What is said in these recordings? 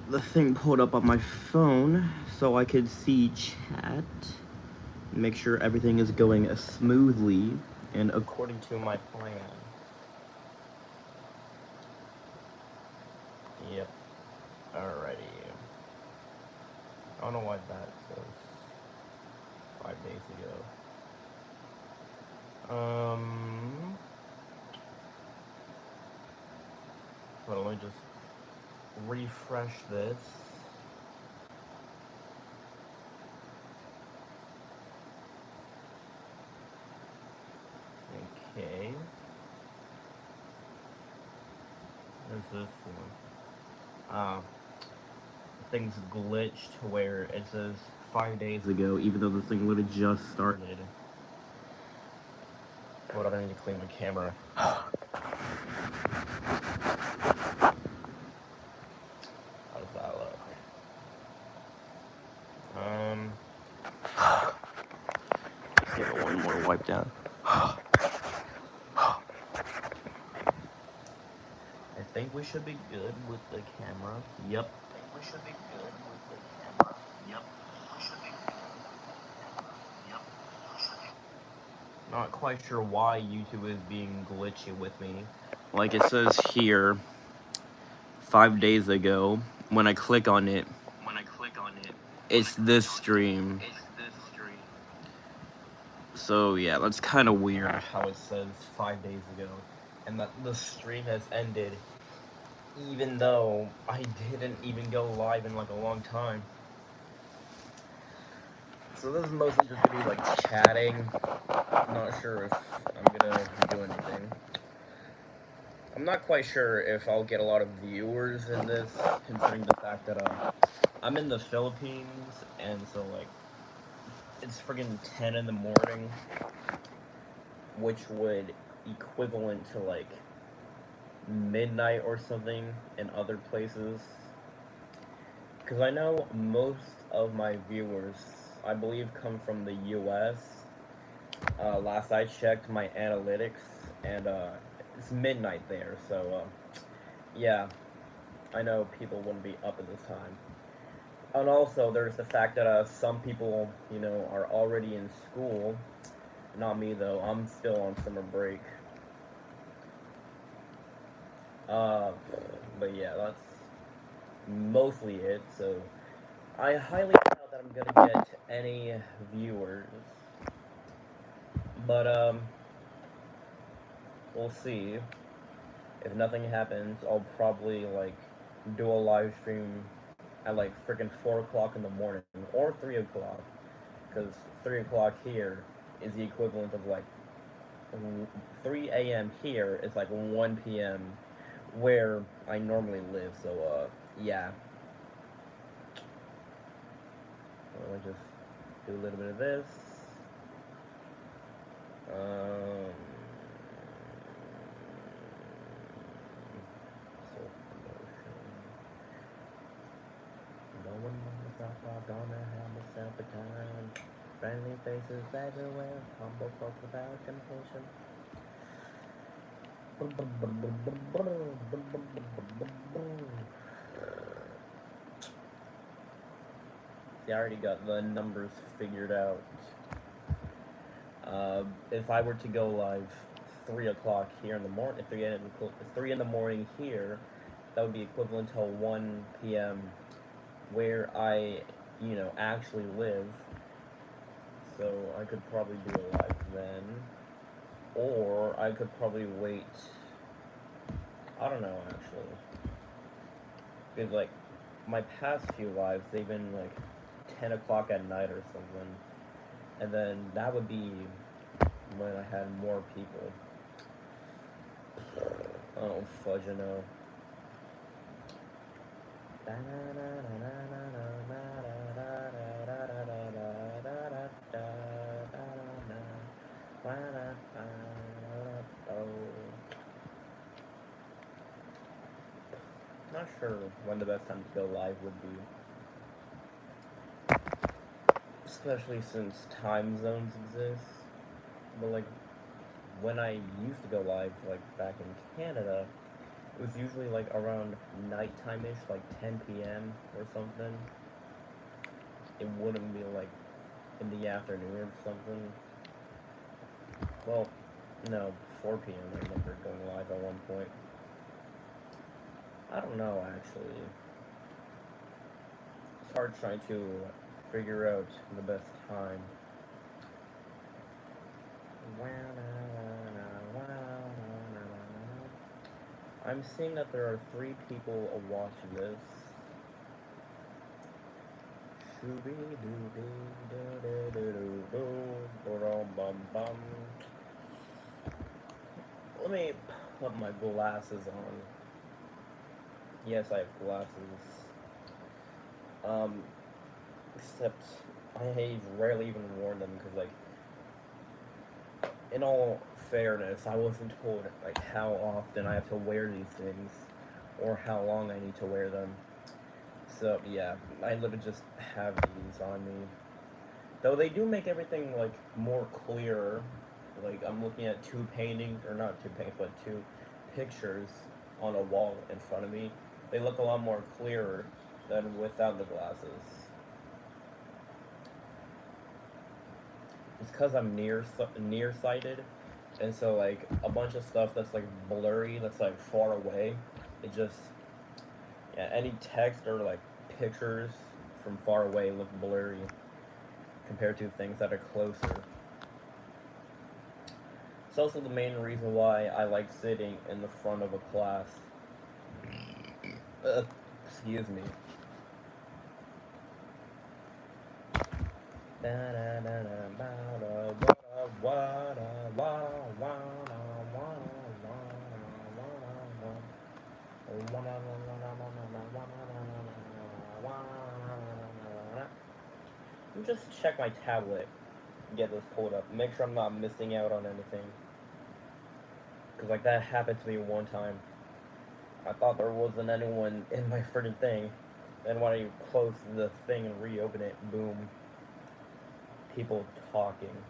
the thing pulled up on my phone so I could see chat, make sure everything is going smoothly and according to my plan. Yep. Alrighty. I don't know why that says 5 days ago. But let me just refresh this. Okay. There's this one. Things glitched where it says 5 days ago, even though this thing literally just started. Hold on, I need to clean my camera. How does that look? Give it one more wipe down. I think we should be good with the camera. Yep. I think we should be good with the camera. Yep. We should be good. Yep. We should be. Not quite sure why YouTube is being glitchy with me. Like it says here, 5 days ago, when I click on it, it's this stream. So yeah, that's kind of weird how it says 5 days ago, and that the stream has ended, even though I didn't even go live in like a long time. So this is mostly just gonna be like chatting. I'm not sure if I'm gonna do anything. I'm not quite sure if I'll get a lot of viewers in this, considering the fact that I'm in the Philippines, and so like it's friggin' 10 in the morning, which would equivalent to like midnight or something in other places. Because I know most of my viewers, I believe, come from the US. Last I checked my analytics, and it's midnight there, so yeah, I know people wouldn't be up at this time. And also, there's the fact that some people, you know, are already in school. Not me, though. I'm still on summer break. But yeah, that's mostly it. So I highly doubt that I'm gonna get any viewers. But we'll see. If nothing happens, I'll probably like do a live stream at like freaking 4 o'clock in the morning or 3 o'clock, because 3 o'clock here is the equivalent of like 3 a.m. here is like 1 p.m. where I normally live. So yeah. Let me just do a little bit of this. No one knows how I'm gonna have myself a time. Friendly faces everywhere, humble folks without temptation. See, I already got the numbers figured out. If I were to go live 3 o'clock here in the morning, 3 in the morning here, that would be equivalent to 1 p.m. where I, you know, actually live. So I could probably do a live then. Or I could probably wait. I don't know, actually. Because, like, my past few lives, they've been, like, 10 o'clock at night or something. And then that would be when I had more people. Oh, fudge, I know. Not sure when the best time to go live would be. Especially since time zones exist. But like, when I used to go live, like back in Canada, It was usually like around nighttime-ish, like 10 p.m. or something. It wouldn't be like in the afternoon or something. Well, no, 4 p.m. I remember going live at one point. I don't know, actually. It's hard trying to figure out the best time. I'm seeing that there are 3 people watching this. Let me put my glasses on. Yes, I have glasses. Except I rarely even worn them because, like, in all fairness, I wasn't told like how often I have to wear these things or how long I need to wear them. So yeah, I literally just have these on me. Though they do make everything like more clear. Like I'm looking at 2 paintings, or not 2 paintings, but 2 pictures on a wall in front of me. They look a lot more clearer than without the glasses. It's because I'm nearsighted, and so like a bunch of stuff that's like blurry, that's like far away, it just, yeah, any text or like pictures from far away look blurry compared to things that are closer. It's also the main reason why I like sitting in the front of a class. Excuse me. Let me just check my tablet and get this pulled up. Make sure I'm not missing out on anything. Because, like, that happened to me one time. I thought there wasn't anyone in my friggin' thing. Then when I close the thing and reopen it, boom. People talking.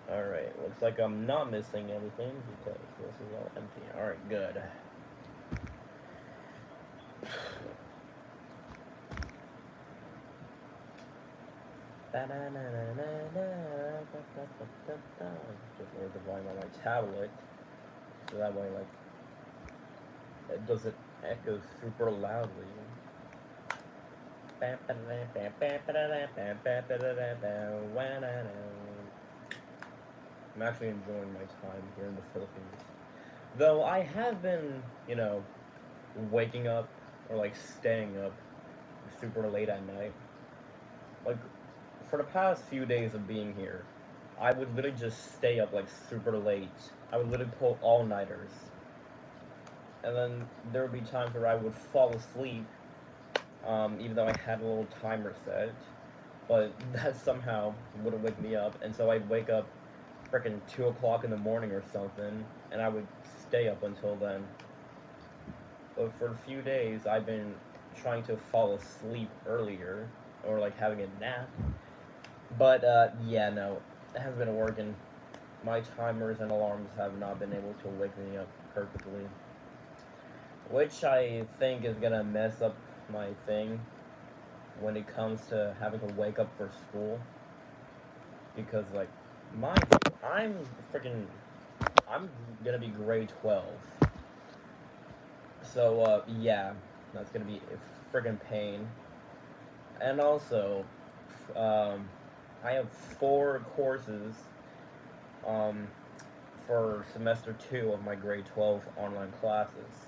Alright, looks like I'm not missing anything because this is all empty. Alright, good. Just lower the volume on my tablet, so that way, like, it doesn't echo super loudly. I'm actually enjoying my time here in the Philippines. Though I have been, you know, waking up or like staying up super late at night. Like, for the past few days of being here, I would literally just stay up like super late. I would literally pull all-nighters. And then there would be times where I would fall asleep, even though I had a little timer set. But that somehow wouldn't wake me up, and so I'd wake up freaking 2 o'clock in the morning or something, and I would stay up until then. But for a few days, I've been trying to fall asleep earlier, or like having a nap. But yeah, no, it hasn't been working. My timers and alarms have not been able to wake me up perfectly, which I think is gonna mess up my thing when it comes to having to wake up for school. Because, like, mind you, I'm gonna be grade 12. So, yeah, that's gonna be a friggin' pain. And also, I have 4 courses, for semester 2 of my grade 12 online classes.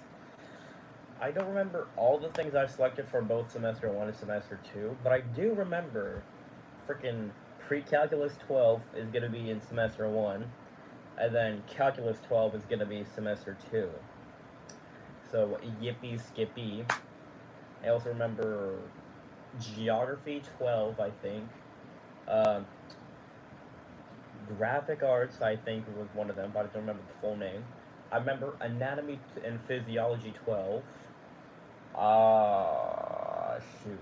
I don't remember all the things I selected for both semester 1 and semester 2, but I do remember freaking pre-calculus 12 is going to be in semester 1, and then calculus 12 is going to be semester 2. So, yippee skippy. I also remember geography 12, I think. Graphic arts, I think, was one of them, but I don't remember the full name. I remember anatomy and physiology 12. Shoot.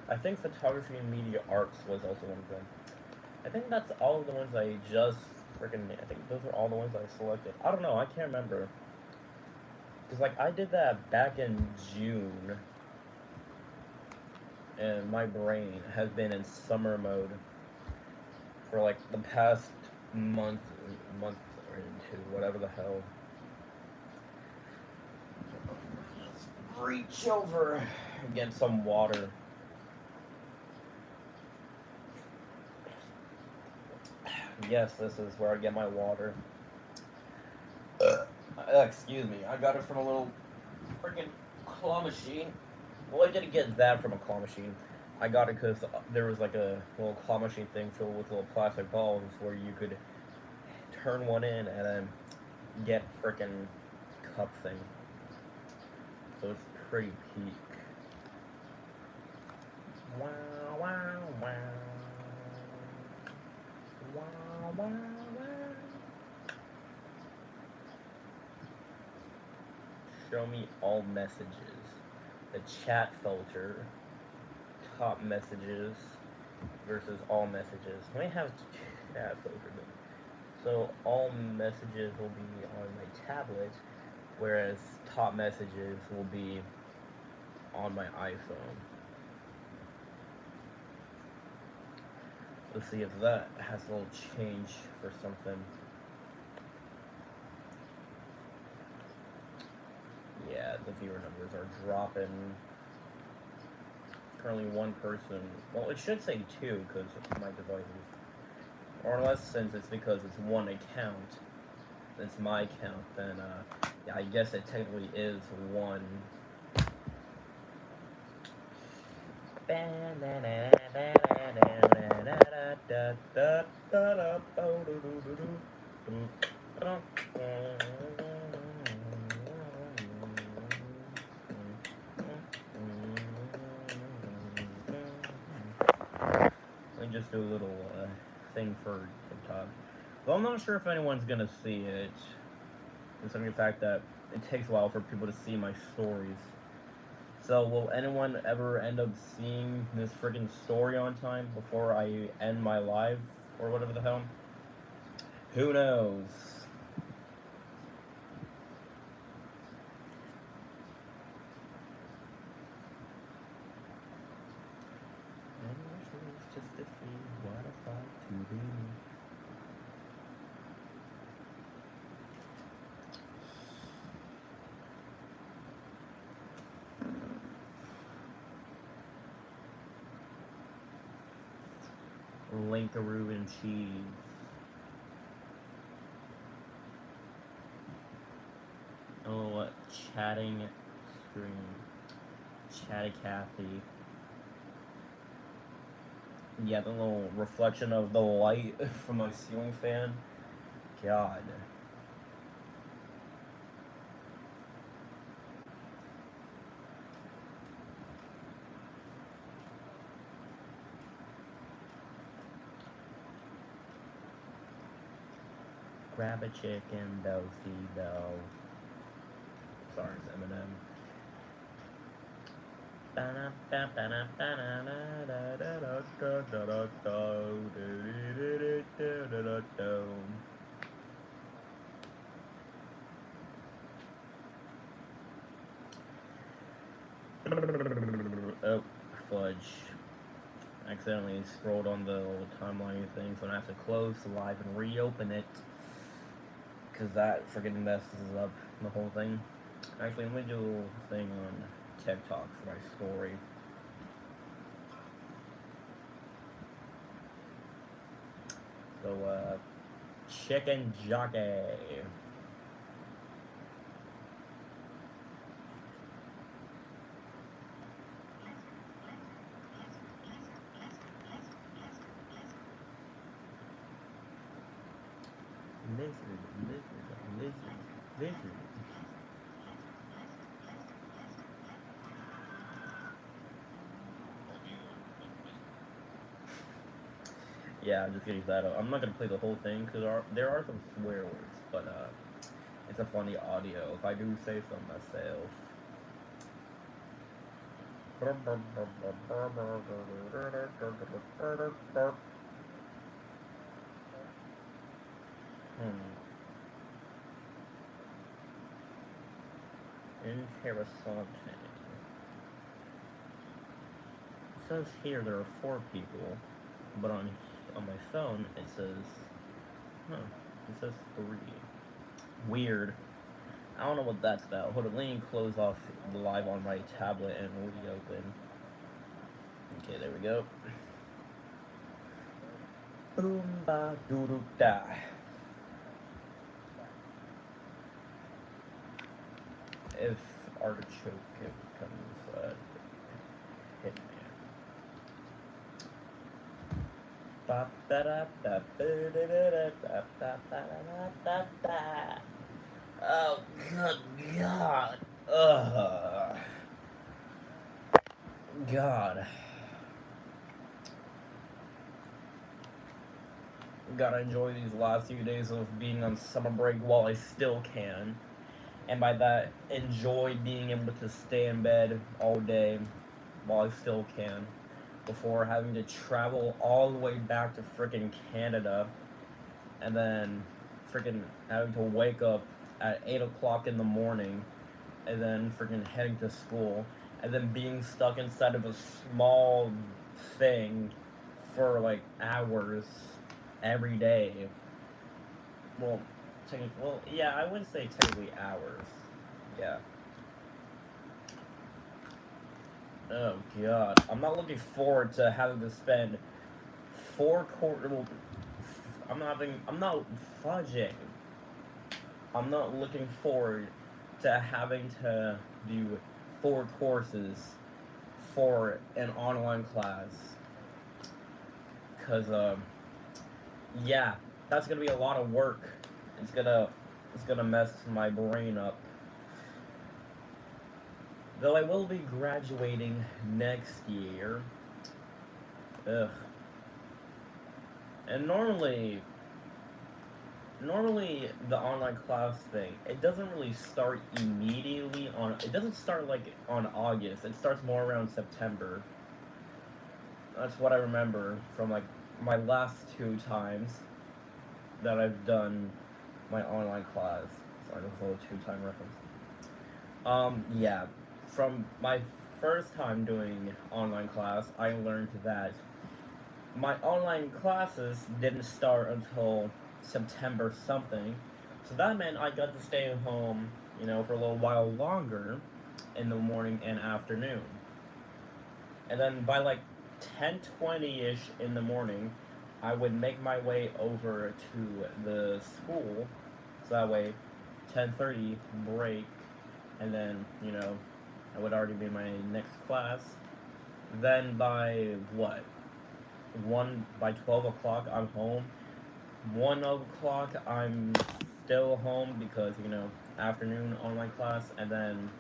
I think photography and media arts was also one of them. I think that's all of the ones I just freaking. I think those are all the ones I selected. I don't know. I can't remember. Cause like I did that back in June, and my brain has been in summer mode for like the past month, month or two, whatever the hell. Reach over and get some water. Yes, this is where I get my water. Excuse me, I got it from a little freaking claw machine. Well, I didn't get that from a claw machine. I got it because there was like a little claw machine thing filled with little plastic balls where you could turn one in and then get freaking cup thing. So it's pretty peak. Wow, wow, wow. Wow, wow, wow. Show me all messages. The chat filter, top messages versus all messages. Let me have chat filter. So all messages will be on my tablet, whereas top messages will be on my iPhone. Let's see if that has a little change for something. Yeah, the viewer numbers are dropping. Currently one person. Well, it should say two because my devices. Or unless since it's because it's one account, it's my account, then yeah, I guess it technically is one. Let me just do a little thing for TikTok. Well, I'm not sure if anyone's gonna see it, considering the fact that it takes a while for people to see my stories. So, will anyone ever end up seeing this friggin' story on time before I end my live or whatever the hell? Who knows? Just to see what it's like to be me. Linkaroo and cheese. Oh, chatting screen. Chatty Cathy. Yeah, the little reflection of the light from my ceiling fan. God. Grab a chicken, do-si do. Sorry, it's Eminem. Oh, fudge. Accidentally scrolled on the little timeline thing, so I have to close the live and reopen it. Because that freaking messes up the whole thing. Actually, let me do a little thing on TikTok for my story. So, chicken jockey. Lizard, lizard, lizard, lizard. Yeah, I'm just getting that up. I'm not gonna play the whole thing because there are some swear words, but it's a funny audio if I do say so myself. Interessante. It says here there are 4 people, but on my phone it says, it says 3. Weird. I don't know what that's about. Hold on, let me close off the live on my tablet and reopen. Okay, there we go. Boom ba doo doo da. If Artichoke becomes Hitman. Ba ba da ba ba da da da ba ba da da da. Oh good God. Ugh. God. Gotta enjoy these last few days of being on summer break while I still can. And by that, enjoy being able to stay in bed all day while I still can. Before having to travel all the way back to frickin' Canada. And then frickin' having to wake up at 8 o'clock in the morning. And then frickin' heading to school. And then being stuck inside of a small thing for like hours every day. Well, yeah, I wouldn't say technically hours. Yeah. Oh God, I'm not looking forward to having to spend 4 quarter. Well, I'm not fudging. I'm not looking forward to having to do 4 courses for an online class. Cause yeah, that's gonna be a lot of work. It's gonna mess my brain up. Though I will be graduating next year. Ugh. And normally the online class thing, it doesn't really start immediately on. It doesn't start like on August. It starts more around September. That's what I remember from like my last 2 times that I've done my online class. Sorry, that's a little 2-time reference. Yeah, from my first time doing online class, I learned that my online classes didn't start until September something. So that meant I got to stay home, for a little while longer in the morning and afternoon. And then by like 10:20ish in the morning, I would make my way over to the school. So that way 10:30 break, and then, I would already be in my next class. Then by what? By 12 o'clock I'm home. 1 o'clock I'm still home because afternoon online class, and then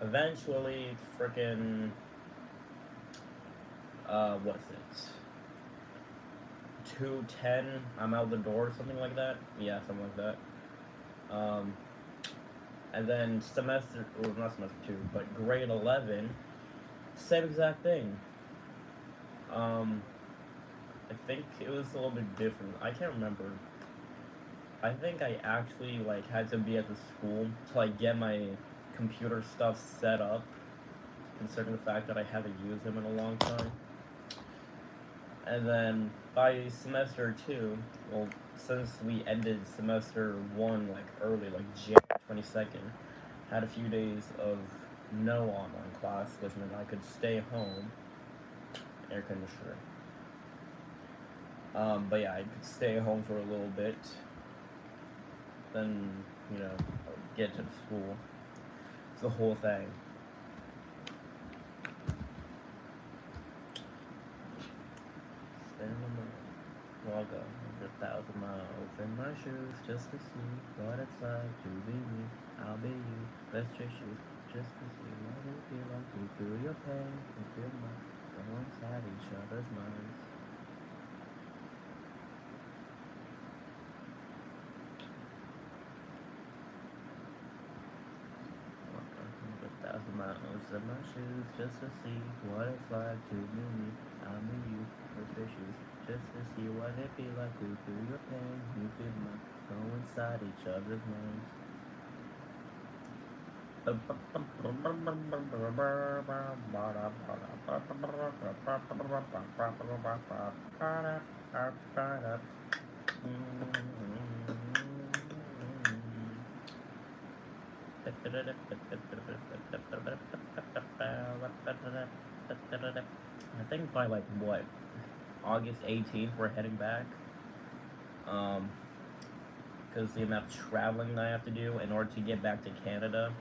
eventually frickin' what's it, 2:10 I'm out the door, something like that. Yeah, something like that. And then not semester 2, but grade 11, same exact thing. I think it was a little bit different. I can't remember. I think I actually had to be at the school to get my computer stuff set up, considering the fact that I haven't used them in a long time. And then by semester 2, well, since we ended semester 1 early, January 22nd, had a few days of no online class, which meant I could stay home. Air conditioner. But yeah, I could stay home for a little bit. Then, get to the school. It's the whole thing. Stand on the I'll go 100,000 miles in my shoes just to see what it's like to be me. I'll be you. Let's chase you just to see what it feel like to feel your pain and feel mine. Go inside each other's minds. Miles toes of my shoes just to see what it's like to be me. I'm a you, suspicious, just to see what it be like to feel your pain. You feel mine, go inside each other's minds. I think by like what, August 18th we're heading back. Because the amount of traveling I have to do in order to get back to Canada.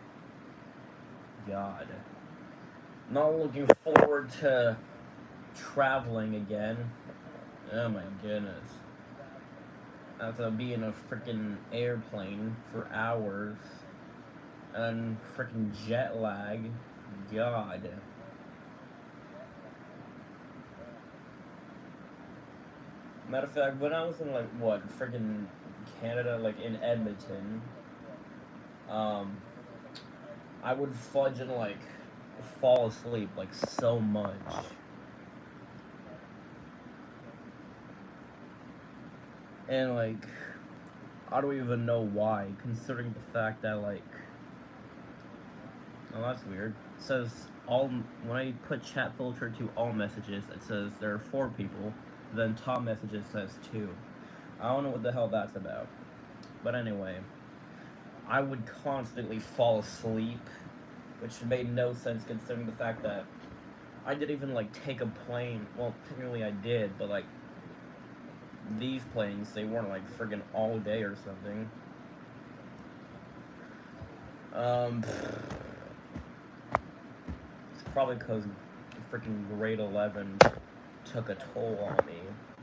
God. Not looking forward to traveling again. Oh my goodness. I have to be in a freaking airplane for hours. And freaking jet lag. God. Matter of fact, when I was in like what, freaking Canada, like in Edmonton, I would fudge and like fall asleep like so much. And like I don't even know why, considering the fact that like, oh, that's weird. It says all when I put chat filter to all messages, it says there are 4 people. Then top messages says 2. I don't know what the hell that's about. But anyway, I would constantly fall asleep, which made no sense considering the fact that I didn't even like take a plane. Well, technically I did, but like these planes, they weren't like friggin' all day or something. It's probably because freaking grade 11 took a toll on me.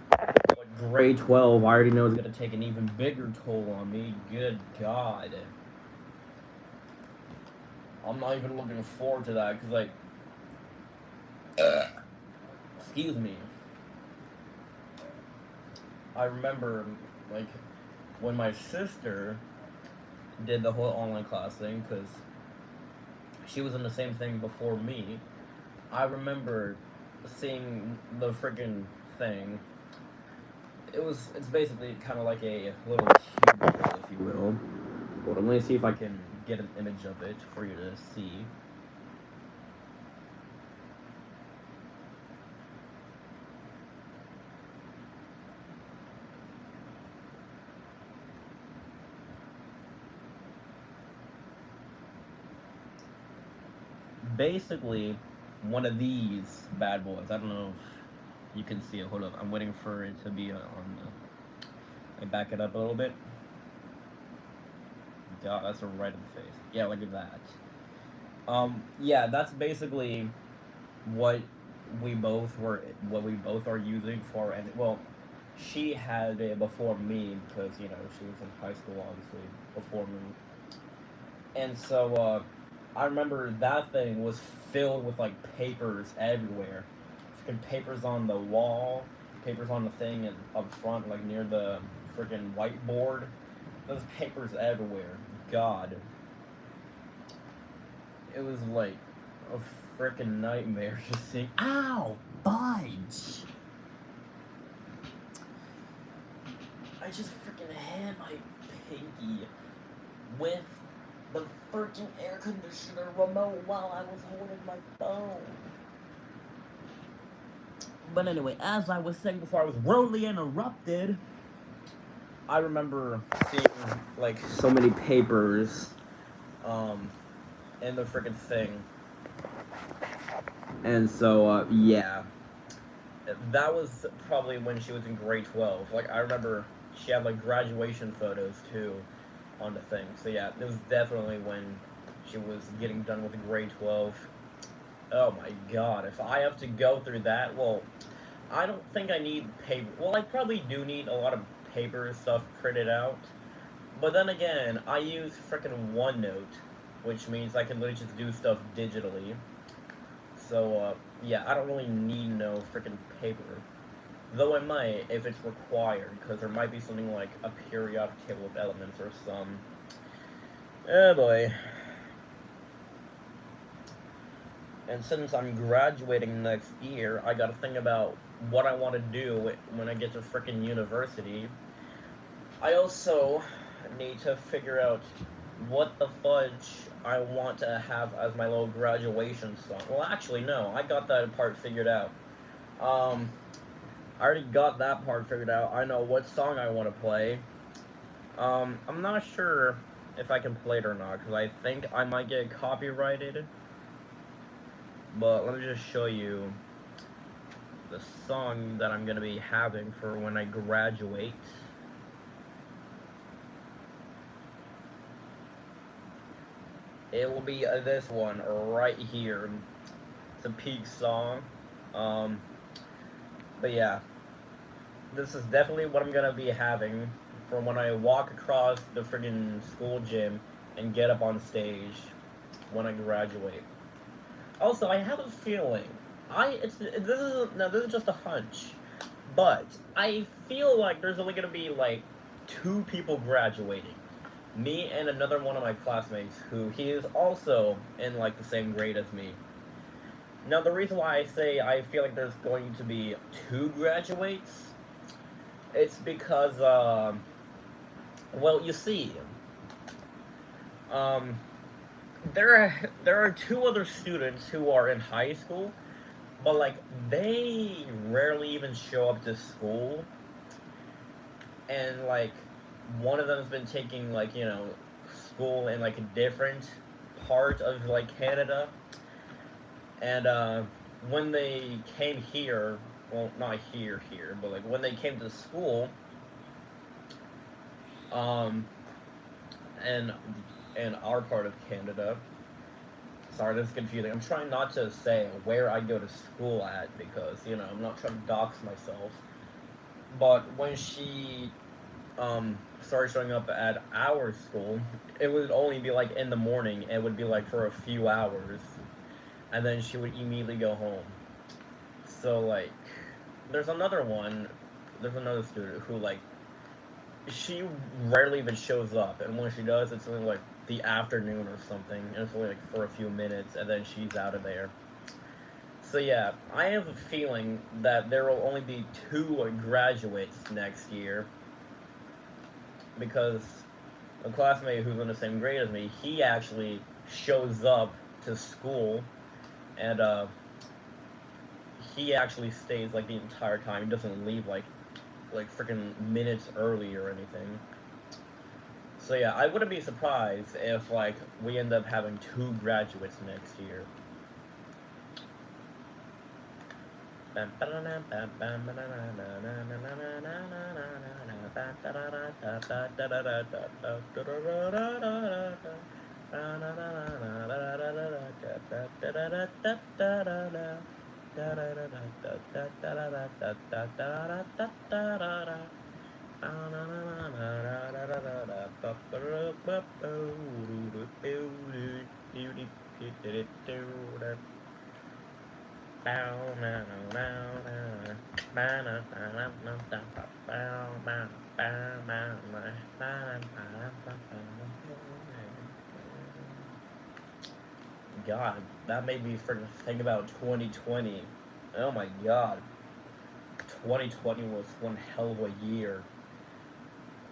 But grade 12, I already know is gonna take an even bigger toll on me. Good God. I'm not even looking forward to that, because like, excuse me. I remember, like, when my sister did the whole online class thing, because she was in the same thing before me. I remember seeing the freaking thing. It's basically kind of like a little cubicle, if you will. Hold on, let me see if I can get an image of it for you to see. Basically, one of these bad boys. I don't know if you can see it. Hold up, I'm waiting for it to be on the. I back it up a little bit. God, that's right in the face. Yeah, look at that. Yeah, that's basically what what we both are using for, and well, she had it before me because you know she was in high school obviously before me, and so I remember that thing was filled with like papers everywhere, freaking papers on the wall, papers on the thing and up front like near the freaking whiteboard. There's papers everywhere. God, it was like a freaking nightmare just seeing. Ow, budge! I just freaking hit my pinky with the freaking air conditioner remote while I was holding my phone. But anyway, as I was saying before I was rudely interrupted, I remember seeing like so many papers in the freaking thing. And so yeah. That was probably when she was in grade 12. Like I remember she had like graduation photos too on the thing. So yeah, it was definitely when she was getting done with grade 12. Oh my god, if I have to go through that, well, I don't think I need paper. Well, I probably do need a lot of paper stuff printed out. But then again, I use frickin' OneNote, which means I can literally just do stuff digitally. So, yeah, I don't really need no freaking paper. Though I might, if it's required, because there might be something like a periodic table of elements or some. Oh boy. And since I'm graduating next year, I gotta think about what I want to do when I get to freaking university. I also need to figure out what the fudge I want to have as my little graduation song. Well, actually, no, I got that part figured out. Um, I already got that part figured out. I know what song I want to play. I'm not sure if I can play it or not because I think I might get copyrighted. But let me just show you the song that I'm gonna be having for when I graduate. It will be this one right here. It's a peak song. Um, but yeah, this is definitely what I'm gonna be having for when I walk across the friggin' school gym and get up on stage when I graduate. Also, I have a feeling this is just a hunch, but I feel like there's only gonna be like two people graduating. Me and another one of my classmates who he is also in like the same grade as me. Now the reason why I say I feel like there's going to be two graduates, it's because well you see, um, there are two other students who are in high school, but like they rarely even show up to school, and like one of them's been taking like school in like a different part of like Canada, and when they came here, well not here, but like when they came to school, um, and in our part of Canada. Sorry, this is confusing. I'm trying not to say where I go to school at because I'm not trying to dox myself. But when she started showing up at our school, it would only be like in the morning. It would be like for a few hours, and then she would immediately go home. So like, there's another one. There's another student who like she rarely even shows up, and when she does, it's only like the afternoon or something, and it's only like for a few minutes, and then she's out of there. So yeah, I have a feeling that there will only be two graduates next year because a classmate who's in the same grade as me, he actually shows up to school, and he actually stays like the entire time. He doesn't leave like freaking minutes early or anything. So yeah, I wouldn't be surprised if like we end up having two graduates next year. God, that made me freaking think about 2020. Oh my god. 2020 was one hell of a year.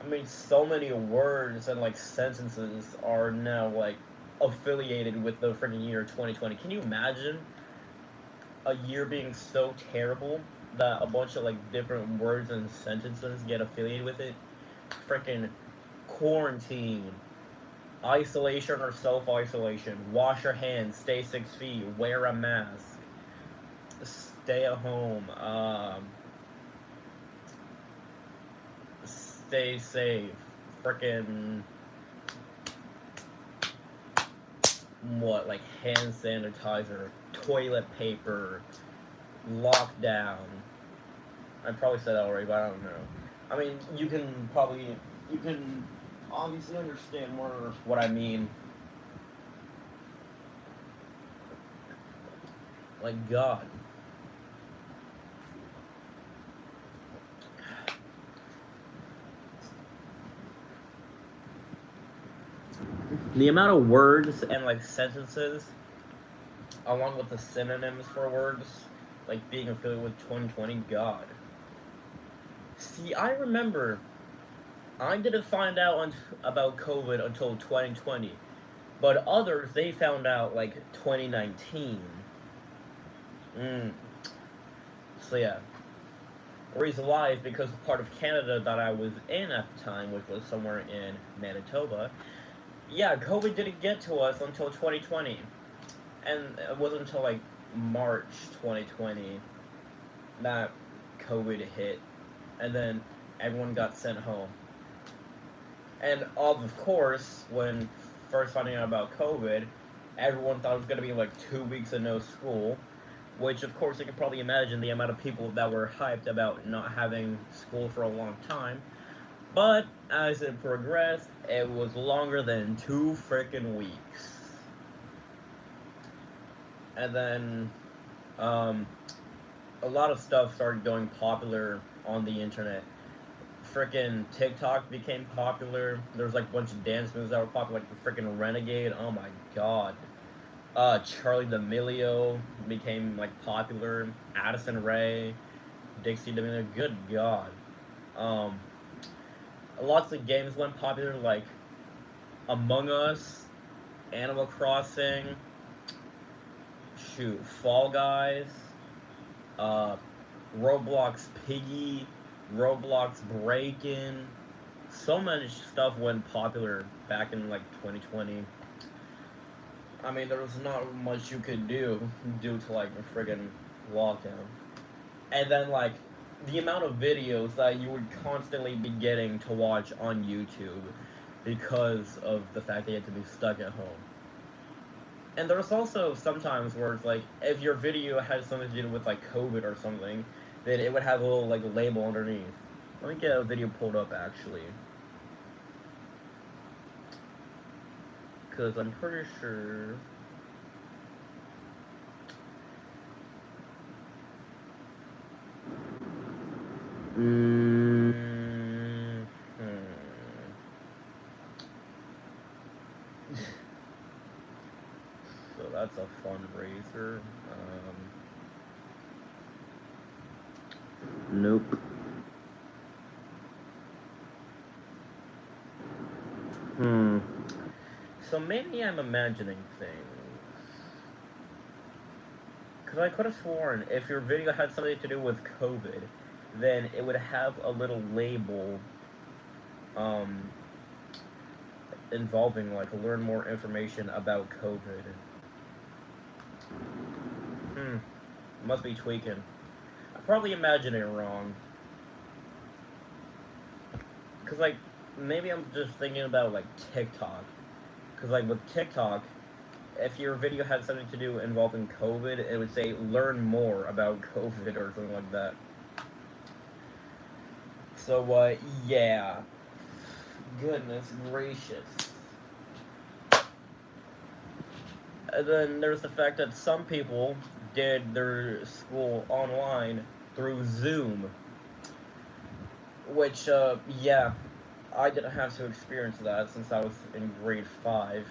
I mean, so many words and like sentences are now like affiliated with the freaking year 2020. Can you imagine a year being so terrible that a bunch of like different words and sentences get affiliated with it? Freaking quarantine, isolation or self isolation, wash your hands, stay 6 feet, wear a mask, stay at home, stay safe, freaking what, like hand sanitizer, toilet paper, lockdown. I probably said that already, but I don't know. I mean, you can obviously understand more what I mean. Like, God. The amount of words and like sentences along with the synonyms for words, like being affiliated with 2020. God. See, I remember I didn't find out about COVID until 2020, but others they found out like 2019. Mm. So yeah. The reason why is because the part of Canada that I was in at the time, which was somewhere in Manitoba, yeah, COVID didn't get to us until 2020. And it wasn't until like March 2020 that COVID hit. And then everyone got sent home. And of course, when first finding out about COVID, everyone thought it was going to be like 2 weeks of no school. Which, of course, you can probably imagine the amount of people that were hyped about not having school for a long time. But as it progressed, it was longer than 2 freaking weeks. And then, a lot of stuff started going popular on the internet. Frickin' TikTok became popular. There was like a bunch of dance moves that were popular, like the frickin' Renegade. Oh my god. Charlie D'Amelio became like popular. Addison Rae, Dixie D'Amelio. Good god. Um, Lots of games went popular, like Among Us, Animal Crossing, Fall Guys, uh, Roblox Piggy, Roblox Breakin'. So much stuff went popular back in like 2020. I mean, there was not much you could do due to like a friggin' lockdown. And then like the amount of videos that you would constantly be getting to watch on YouTube because of the fact that you had to be stuck at home. And there's also sometimes where it's like if your video had something to do with like COVID or something, then it would have a little like label underneath. Let me get a video pulled up actually, because I'm pretty sure. So that's a fundraiser. Nope. So maybe I'm imagining things. Because I could have sworn if your video had something to do with COVID, then it would have a little label involving like learn more information about COVID. Must be tweaking. I'm probably imagining it wrong. Cause like maybe I'm just thinking about like TikTok. Cause like with TikTok, if your video had something to do involving COVID, it would say learn more about COVID or something like that. So yeah. Goodness gracious. And then there's the fact that some people did their school online through Zoom. Which, yeah, I didn't have to experience that since I was in grade 5.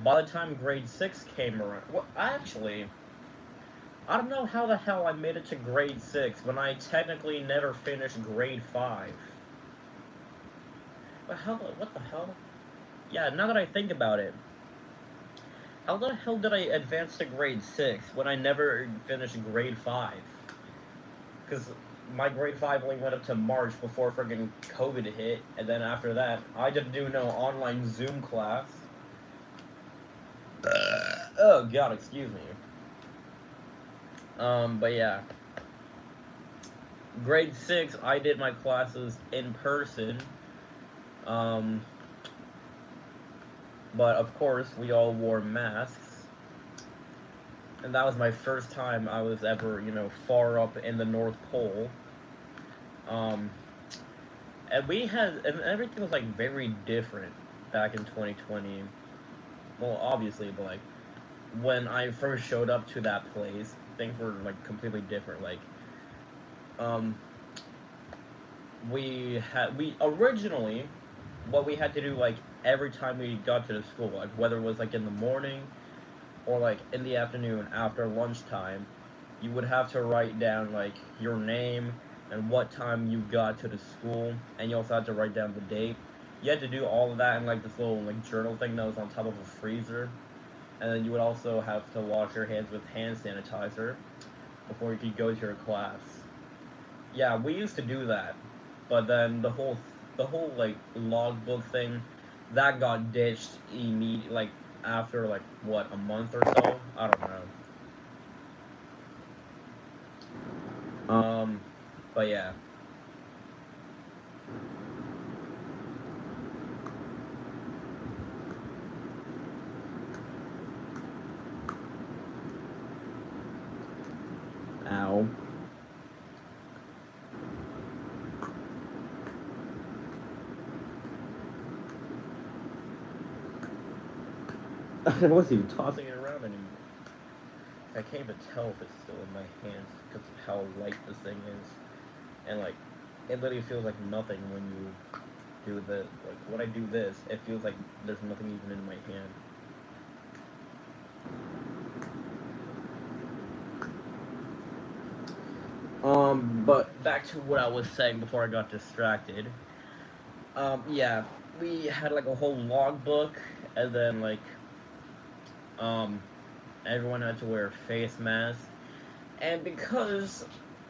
By the time grade 6 came around, well, actually, I don't know how the hell I made it to grade 6 when I technically never finished grade 5. What the hell? Yeah, now that I think about it, how the hell did I advance to grade 6 when I never finished grade 5? Because my grade 5 only went up to March before friggin' COVID hit, and then after that, I didn't do no online Zoom class. Oh god, excuse me. But yeah. Grade 6, I did my classes in person. But of course, we all wore masks. And that was my first time I was ever, far up in the North Pole. And everything was, like, very different back in 2020. Well, obviously, but, like, when I first showed up to that place, things were, like, completely different. Like, we originally, what we had to do, like, every time we got to the school, like, whether it was, like, in the morning, or like in the afternoon after lunchtime, you would have to write down like your name and what time you got to the school, and you also had to write down the date. You had to do all of that in like this little like journal thing that was on top of a freezer, and then you would also have to wash your hands with hand sanitizer before you could go to your class. Yeah, we used to do that, but then the whole like logbook thing that got ditched immediately, like after like what, a month or so. I don't know. But yeah. Ow. I wasn't even tossing it around anymore. I can't even tell if it's still in my hands because of how light this thing is, and like it literally feels like nothing when you do this. Like when I do this, it feels like there's nothing even in my hand. But back to what I was saying before I got distracted. Yeah, we had like a whole logbook, and then like, um, everyone had to wear a face mask, and because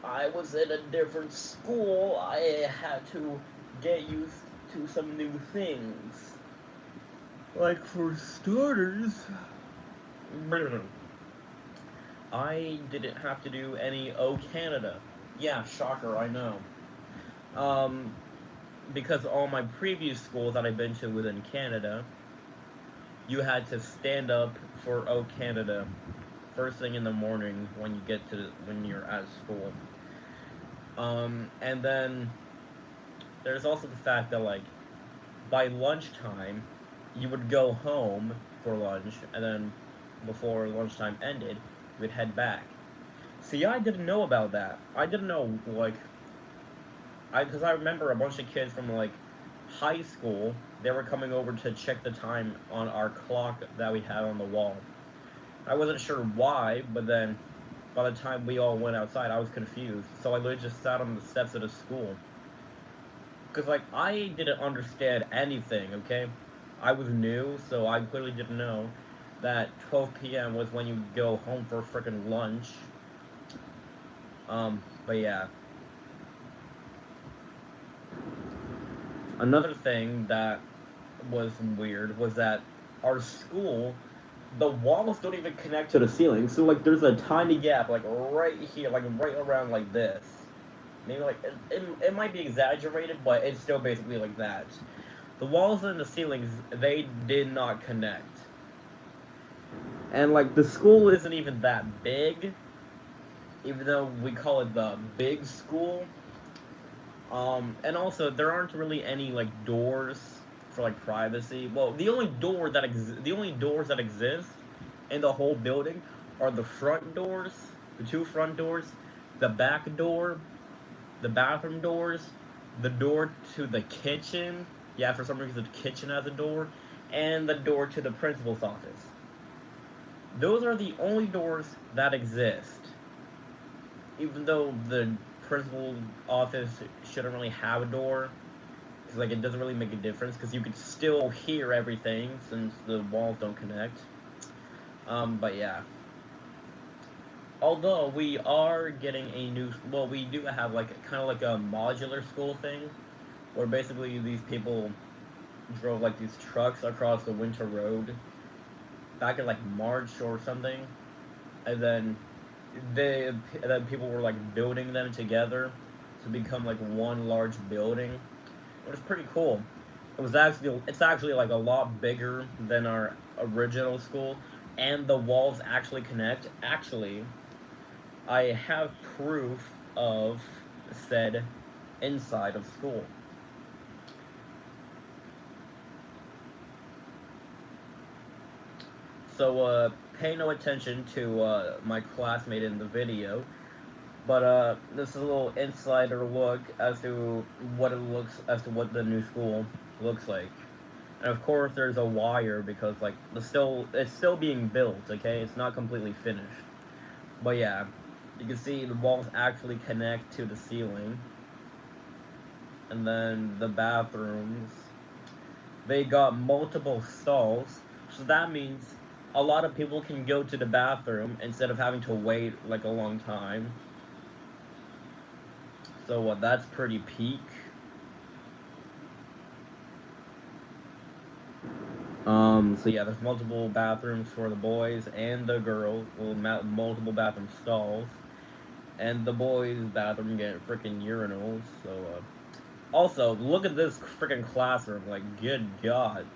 I was in a different school, I had to get used to some new things. Like for starters, I didn't have to do any O Canada. Yeah, shocker, I know. Um, because all my previous schools that I've been to within Canada, you had to stand up for O Canada first thing in the morning when you get to when you're at school. And then there's also the fact that like by lunchtime, you would go home for lunch, and then before lunchtime ended, we'd head back. See, I didn't know about that. I didn't know like because I remember a bunch of kids from like high school. They were coming over to check the time on our clock that we had on the wall. I wasn't sure why, but then by the time we all went outside, I was confused. So I literally just sat on the steps of the school. Because, like, I didn't understand anything, okay? I was new, so I clearly didn't know that 12 p.m. was when you go home for freaking lunch. But yeah. Another thing that was weird was that our school, the walls don't even connect to the ceiling. So like, there's a tiny gap, like right here, like right around like this. Maybe like it might be exaggerated, but it's still basically like that. The walls and the ceilings, they did not connect. And like the school isn't even that big, even though we call it the big school. And also there aren't really any like doors for like privacy. Well, the only doors that exist in the whole building are the front doors, the two front doors, the back door, the bathroom doors, the door to the kitchen. Yeah, for some reason the kitchen has a door, and the door to the principal's office. Those are the only doors that exist. Even though the principal's office shouldn't really have a door, because like it doesn't really make a difference because you could still hear everything since the walls don't connect. But yeah. Although we are getting a new, well, we do have like kind of like a modular school thing, where basically these people drove like these trucks across the winter road back in like March or something, and then people were like building them together to become like one large building. It was pretty cool. It's actually like a lot bigger than our original school, and the walls actually connect. Actually, I have proof of said inside of school. So pay no attention to my classmate in the video, but this is a little insider look as to what the new school looks like. And of course, there's a wire because like it's still being built. Okay, it's not completely finished. But yeah, you can see the walls actually connect to the ceiling. And then the bathrooms, they got multiple stalls, so that means a lot of people can go to the bathroom instead of having to wait like a long time. So what? That's pretty peak. So yeah, there's multiple bathrooms for the boys and the girls. Well, multiple bathroom stalls, and the boys' bathroom get freaking urinals. So also look at this freaking classroom. Like, good god.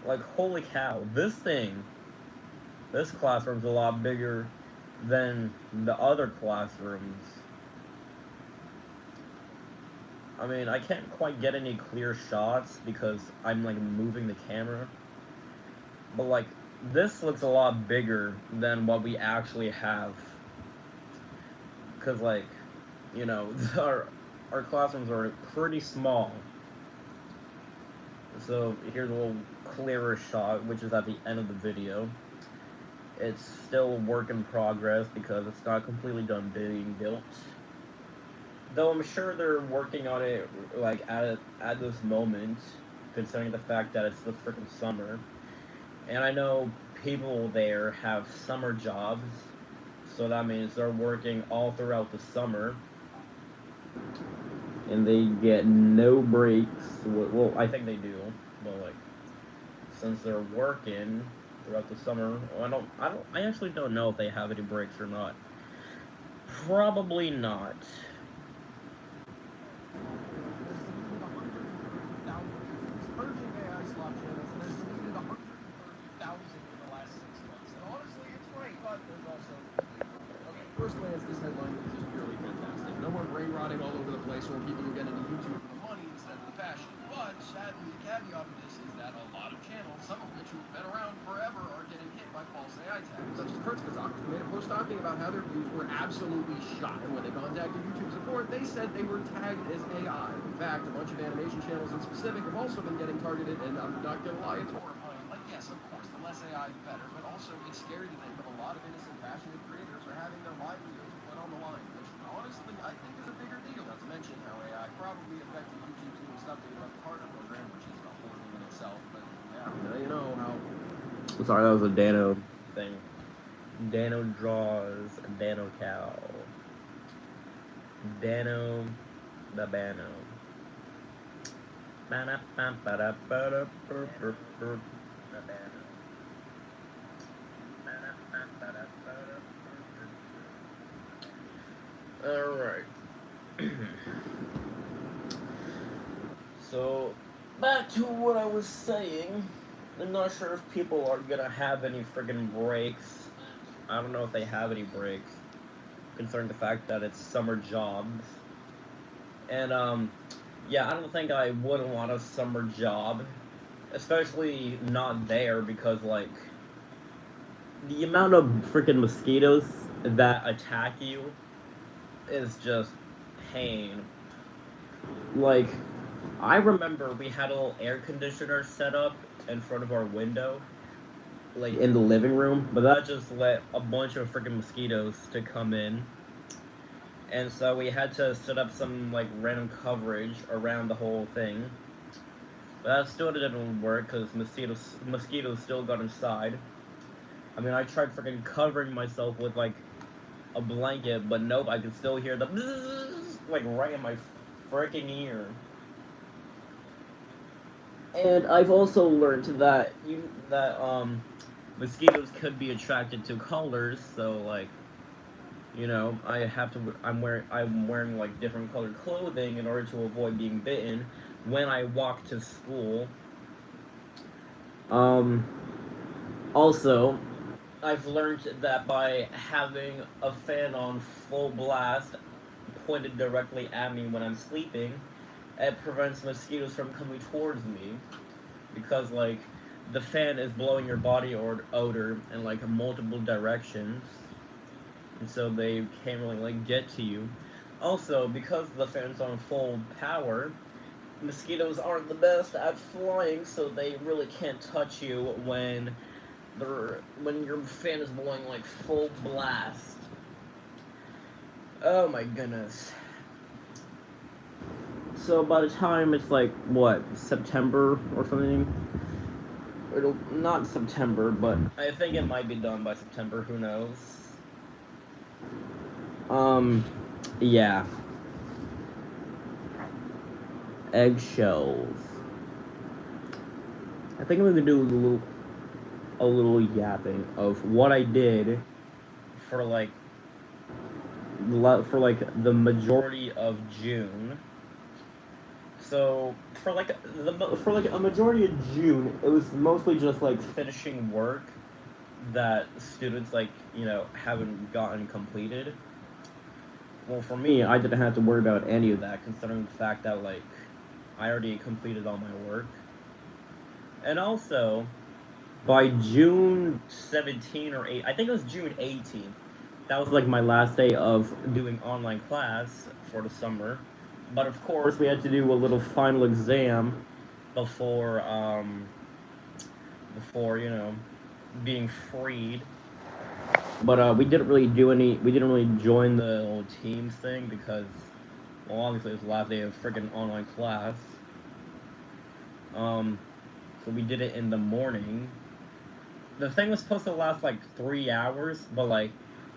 Like, holy cow, this classroom's a lot bigger than the other classrooms. I mean, I can't quite get any clear shots because I'm like moving the camera. But like, this looks a lot bigger than what we actually have. Cause like, you know, our classrooms are pretty small. So here's a little clearer shot, which is at the end of the video. It's still a work in progress because it's not completely done being built. Though I'm sure they're working on it like at this moment, considering the fact that it's the freaking summer. And I know people there have summer jobs, so that means they're working all throughout the summer, and they get no breaks. Well, I think they do, but like since they're working throughout the summer, I actually don't know if they have any breaks or not. Probably not. First glance, this headline is just purely fantastic. No more brain rotting all over the place or people who get into YouTube for the money instead of the passion. But sadly, the caveat of this is that a lot of channels, some of which have been around forever, are getting hit by false AI tags, such as Kurzgesagt, who made a post talking about how their views were absolutely shot. And when they contacted YouTube support, they said they were tagged as AI. In fact, a bunch of animation channels in specific have also been getting targeted, and I'm not gonna lie, it's horrifying. Like, yes, of course, the less AI, the better, but also it's scary to think that a lot of innocent, passionate creators are having their livelihoods put on the line, which honestly I think is a bigger deal. Not to mention how AI probably affected YouTube's newest update about the partner program, which is a whole thing in itself. But yeah, now you know how. Sorry, that was a Dano thing. Dano draws Dano cow. Dano the Bano. Alright. So, back to what I was saying. I'm not sure if people are gonna have any friggin' breaks. I don't know if they have any breaks, concerning the fact that it's summer jobs. And, yeah, I don't think I would want a summer job. Especially not there because, like, the amount of freaking mosquitoes that attack you is just pain. Like, I remember we had a little air conditioner set up in front of our window, like in the living room, but that just let a bunch of freaking mosquitoes to come in. And so we had to set up some like random coverage around the whole thing. But that still didn't work because mosquitoes still got inside. I mean, I tried freaking covering myself with like a blanket, but nope, I could still hear the bzzz, like right in my freaking ear. And I've also learned that mosquitoes could be attracted to colors, so like I'm wearing like different colored clothing in order to avoid being bitten when I walk to school. Um Also, I've learned that by having a fan on full blast pointed directly at me when I'm sleeping, it prevents mosquitoes from coming towards me because like the fan is blowing your body odor in like multiple directions, and so they can't really like get to you. Also, because the fan's on full power, mosquitoes aren't the best at flying, so they really can't touch you when your fan is blowing like full blast. Oh my goodness. So by the time it's like what, September or something? It'll not September, but I think it might be done by September, who knows. Yeah. Eggshells. I think I'm gonna do a little yapping of what I did for like the majority of June. So for like a majority of June, it was mostly just like finishing work that students haven't gotten completed. Well, for me, I didn't have to worry about any of that, considering the fact that like I already completed all my work. And also, by June 17 or 8, I think it was June 18th. That was like my last day of doing online class for the summer. But of course, we had to do a little final exam before being freed. But we didn't really do any. We didn't really join the old teams thing because, well, obviously it was the last day of freaking online class. So we did it in the morning. The thing was supposed to last like 3 hours, but like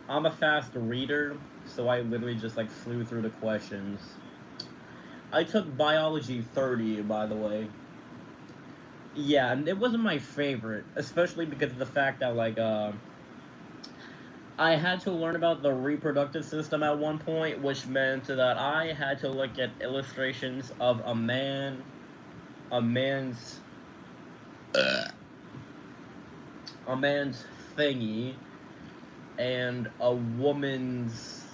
I'm a fast reader, so I literally just like flew through the questions. I took biology 30, by the way. Yeah, and it wasn't my favorite, especially because of the fact that I had to learn about the reproductive system at one point, which meant that I had to look at illustrations of a man's thingy, and a woman's.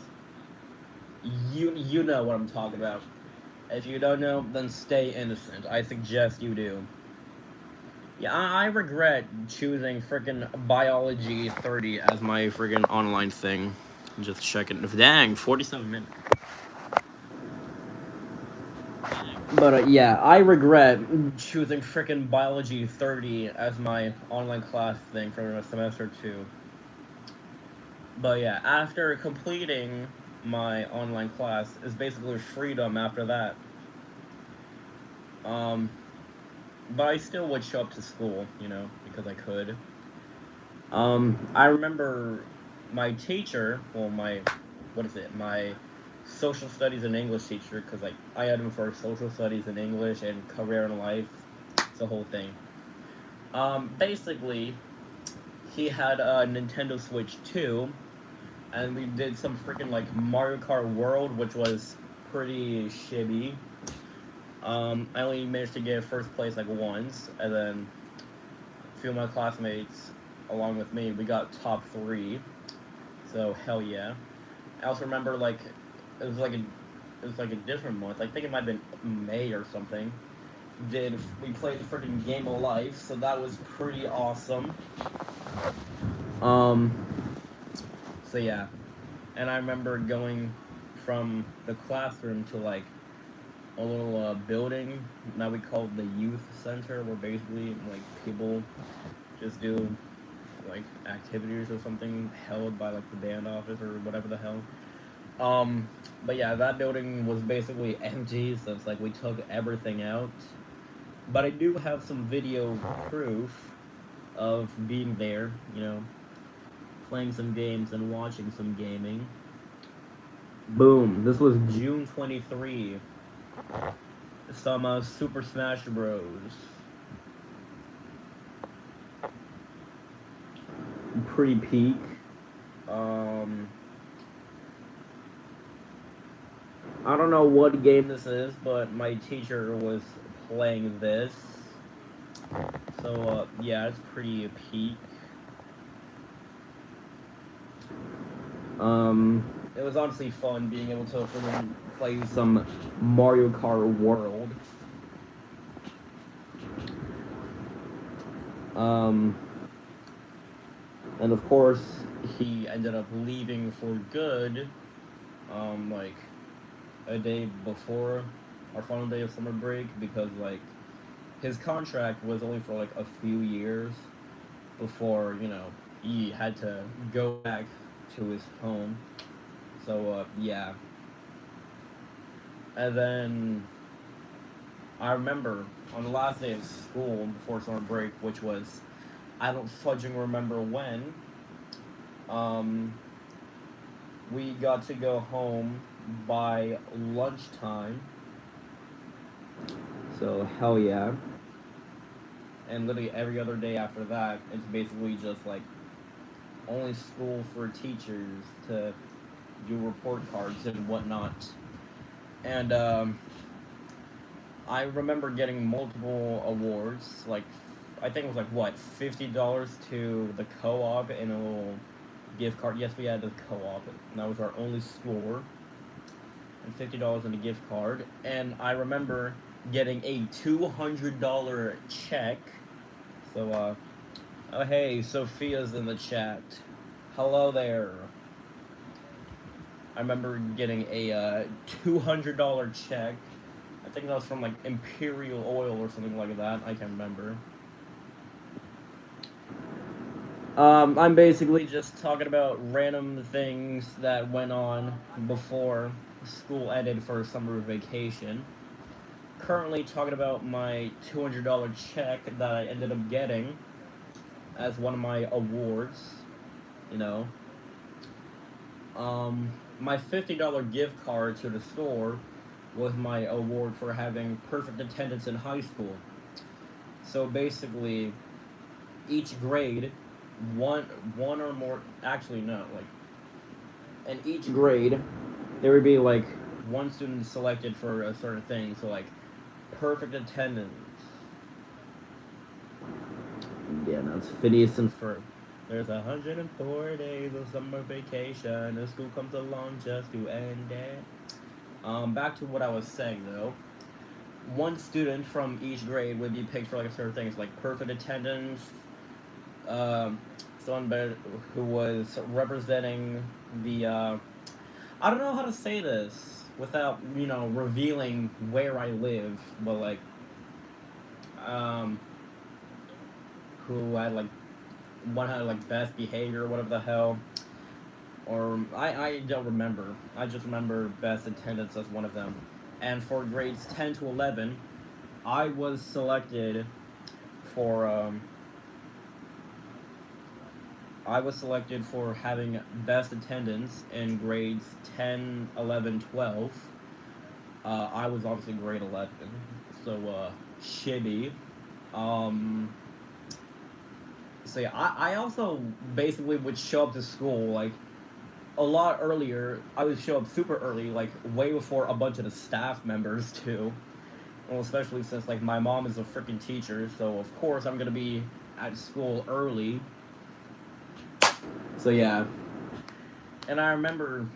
You know what I'm talking about. If you don't know, then stay innocent. I suggest you do. Yeah, I regret choosing freaking biology 30 as my freaking online thing. Just checking. Dang, 47 minutes. But yeah, I regret choosing freaking biology 30 as my online class thing for semester 2. But yeah, after completing my online class, is basically freedom after that. But I still would show up to school, because I could. I remember my teacher, well, my social studies and English teacher, because I had him for social studies and English and career and life. It's the whole thing. Basically, he had a Nintendo Switch 2, and we did some freaking like Mario Kart World, which was pretty shitty. I only managed to get first place like once, and then a few of my classmates, along with me, we got top 3. So hell yeah. I also remember it was like a different month. I think it might have been May or something. We played the freaking Game of Life, so that was pretty awesome. So yeah, and I remember going from the classroom to like a little building that we called the youth center, where basically like people just do like activities or something held by like the band office or whatever the hell. But yeah, that building was basically empty, so it's like we took everything out. But I do have some video proof of being there, playing some games and watching some gaming. Boom, this was June 23. Some Super Smash Bros. Pretty peak. I don't know what game this is, but my teacher was playing this. So, yeah, it's pretty peak. It was honestly fun being able to play some Mario Kart World. And of course, he ended up leaving for good, like a day before our final day of summer break, because like his contract was only for like a few years before he had to go back to his home. So yeah, and then I remember on the last day of school before summer break, which was I don't fudging remember when. Um, we got to go home by lunchtime. So hell yeah. And literally every other day after that, it's basically just like only school for teachers to do report cards and whatnot. And I remember getting multiple awards. Like I think it was like what $50 to the co-op and a little gift card. Yes, we had the co-op, and that was our only score. And $50 in a gift card. And I remember getting a $200 check. So oh hey, Sophia's in the chat. Hello there. I remember getting a $200 check. I think that was from like Imperial Oil or something like that. I can't remember. I'm basically just talking about random things that went on before school ended for summer vacation. Currently talking about my $200 check that I ended up getting as one of my awards. You know, my $50 gift card to the store was my award for having perfect attendance in high school. So basically, each grade, one or more, actually no, like in each grade, there would be like one student selected for a certain thing. So like perfect attendance. Yeah, no, it's Phineas and Ferb. There's 104 days of summer vacation. The school comes along just to end it. Back to what I was saying though. One student from each grade would be picked for like a certain things like perfect attendance. Someone who was representing the. I don't know how to say this without revealing where I live, but like um, who had like one had like best behavior or whatever the hell. Or I don't remember. I just remember best attendance as one of them. And for grades 10 to 11, I was selected for having best attendance in grades 10, 11, 12. I was obviously grade 11, so shibby. So yeah, I also basically would show up to school like a lot earlier. I would show up super early, like way before a bunch of the staff members too. Well, especially since like my mom is a freaking teacher, so of course I'm gonna be at school early. So yeah, and I remember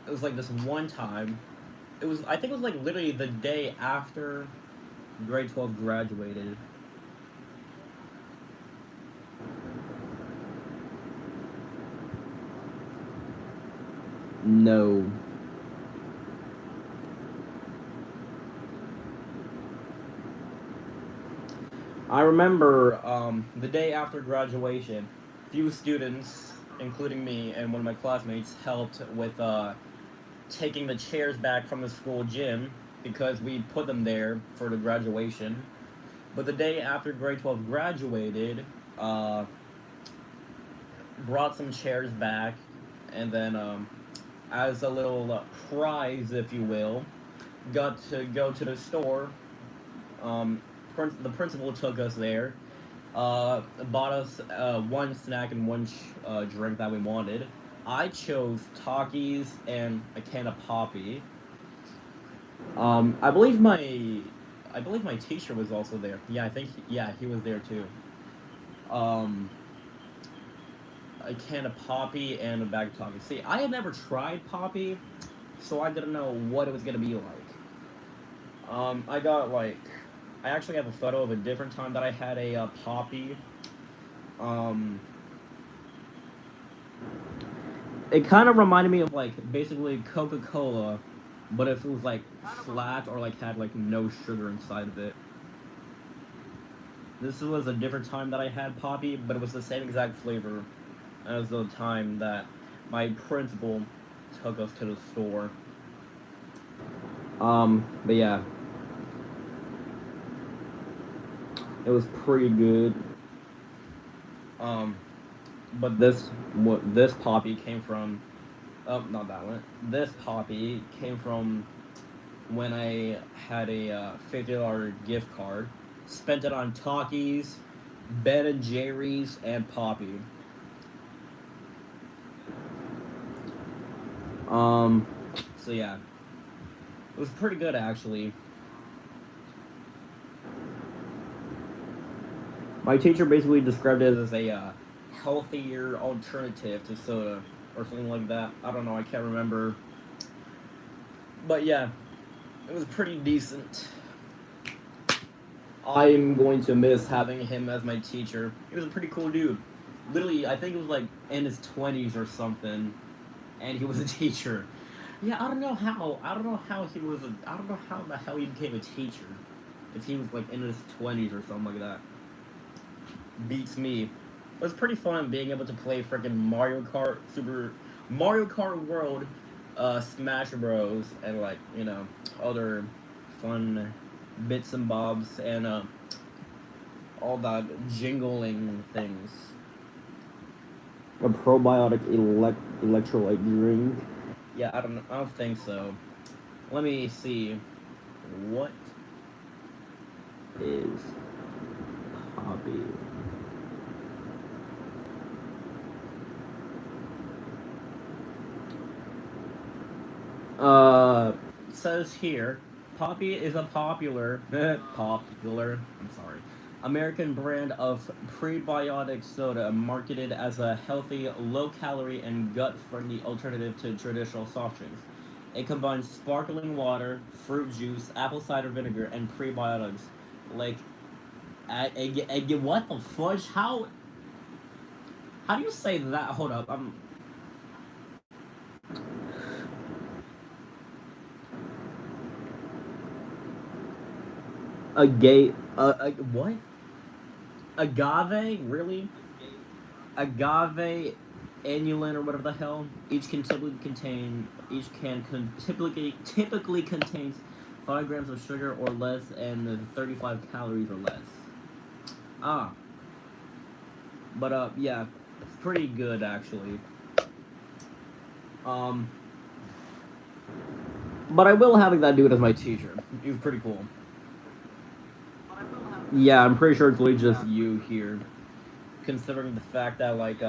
it was like this one time. I think it was like literally the day after grade 12 graduated. No. I remember the day after graduation, few students, including me and one of my classmates, helped with taking the chairs back from the school gym because we put them there for the graduation. But the day after grade 12 graduated, brought some chairs back, and then as a little prize, if you will, got to go to the store. Um, the principal took us there, bought us one snack and one drink that we wanted. I chose Takis and a can of Poppy. I believe my teacher was also there. Yeah, I think he was there too. Um, a can of Poppy and a bag of Takis. See, I had never tried Poppy, so I didn't know what it was gonna be like. I got like, I actually have a photo of a different time that I had a Poppy. It kind of reminded me of like basically Coca-Cola, but if it was like flat or like had like no sugar inside of it. This was a different time that I had Poppy, but it was the same exact flavor as the time that my principal took us to the store. But yeah, it was pretty good. But this Poppy came from, oh, not that one. This Poppy came from when I had a $50 gift card, spent it on Takis, Ben and Jerry's, and Poppy. So yeah, it was pretty good actually. My teacher basically described it as a healthier alternative to soda or something like that. I don't know, I can't remember. But yeah, it was pretty decent. I'm going to miss having him as my teacher. He was a pretty cool dude. Literally, I think it was like in his 20s or something, and he was a teacher. Yeah, I don't know how. I don't know how he was. I don't know how the hell he became a teacher. If he was like in his 20s or something like that. Beats me. It was pretty fun being able to play freaking Mario Kart World, Smash Bros, and like other fun bits and bobs and all that jingling things. A probiotic electrolyte drink. Yeah, I don't think so. Let me see. What is Poppy? Says here, Poppy is a popular, I'm sorry, American brand of prebiotic soda marketed as a healthy, low-calorie, and gut-friendly alternative to traditional soft drinks. It combines sparkling water, fruit juice, apple cider vinegar, and prebiotics. Like, what the fudge? How do you say that? Hold up, what? Agave? Really? Agave annullin or whatever the hell. Each can typically contains 5 grams of sugar or less and 35 calories or less. Ah, but yeah, it's pretty good actually. Um, but I will having that dude as my teacher. He was pretty cool. Yeah, I'm pretty sure it's literally just you here, considering the fact that like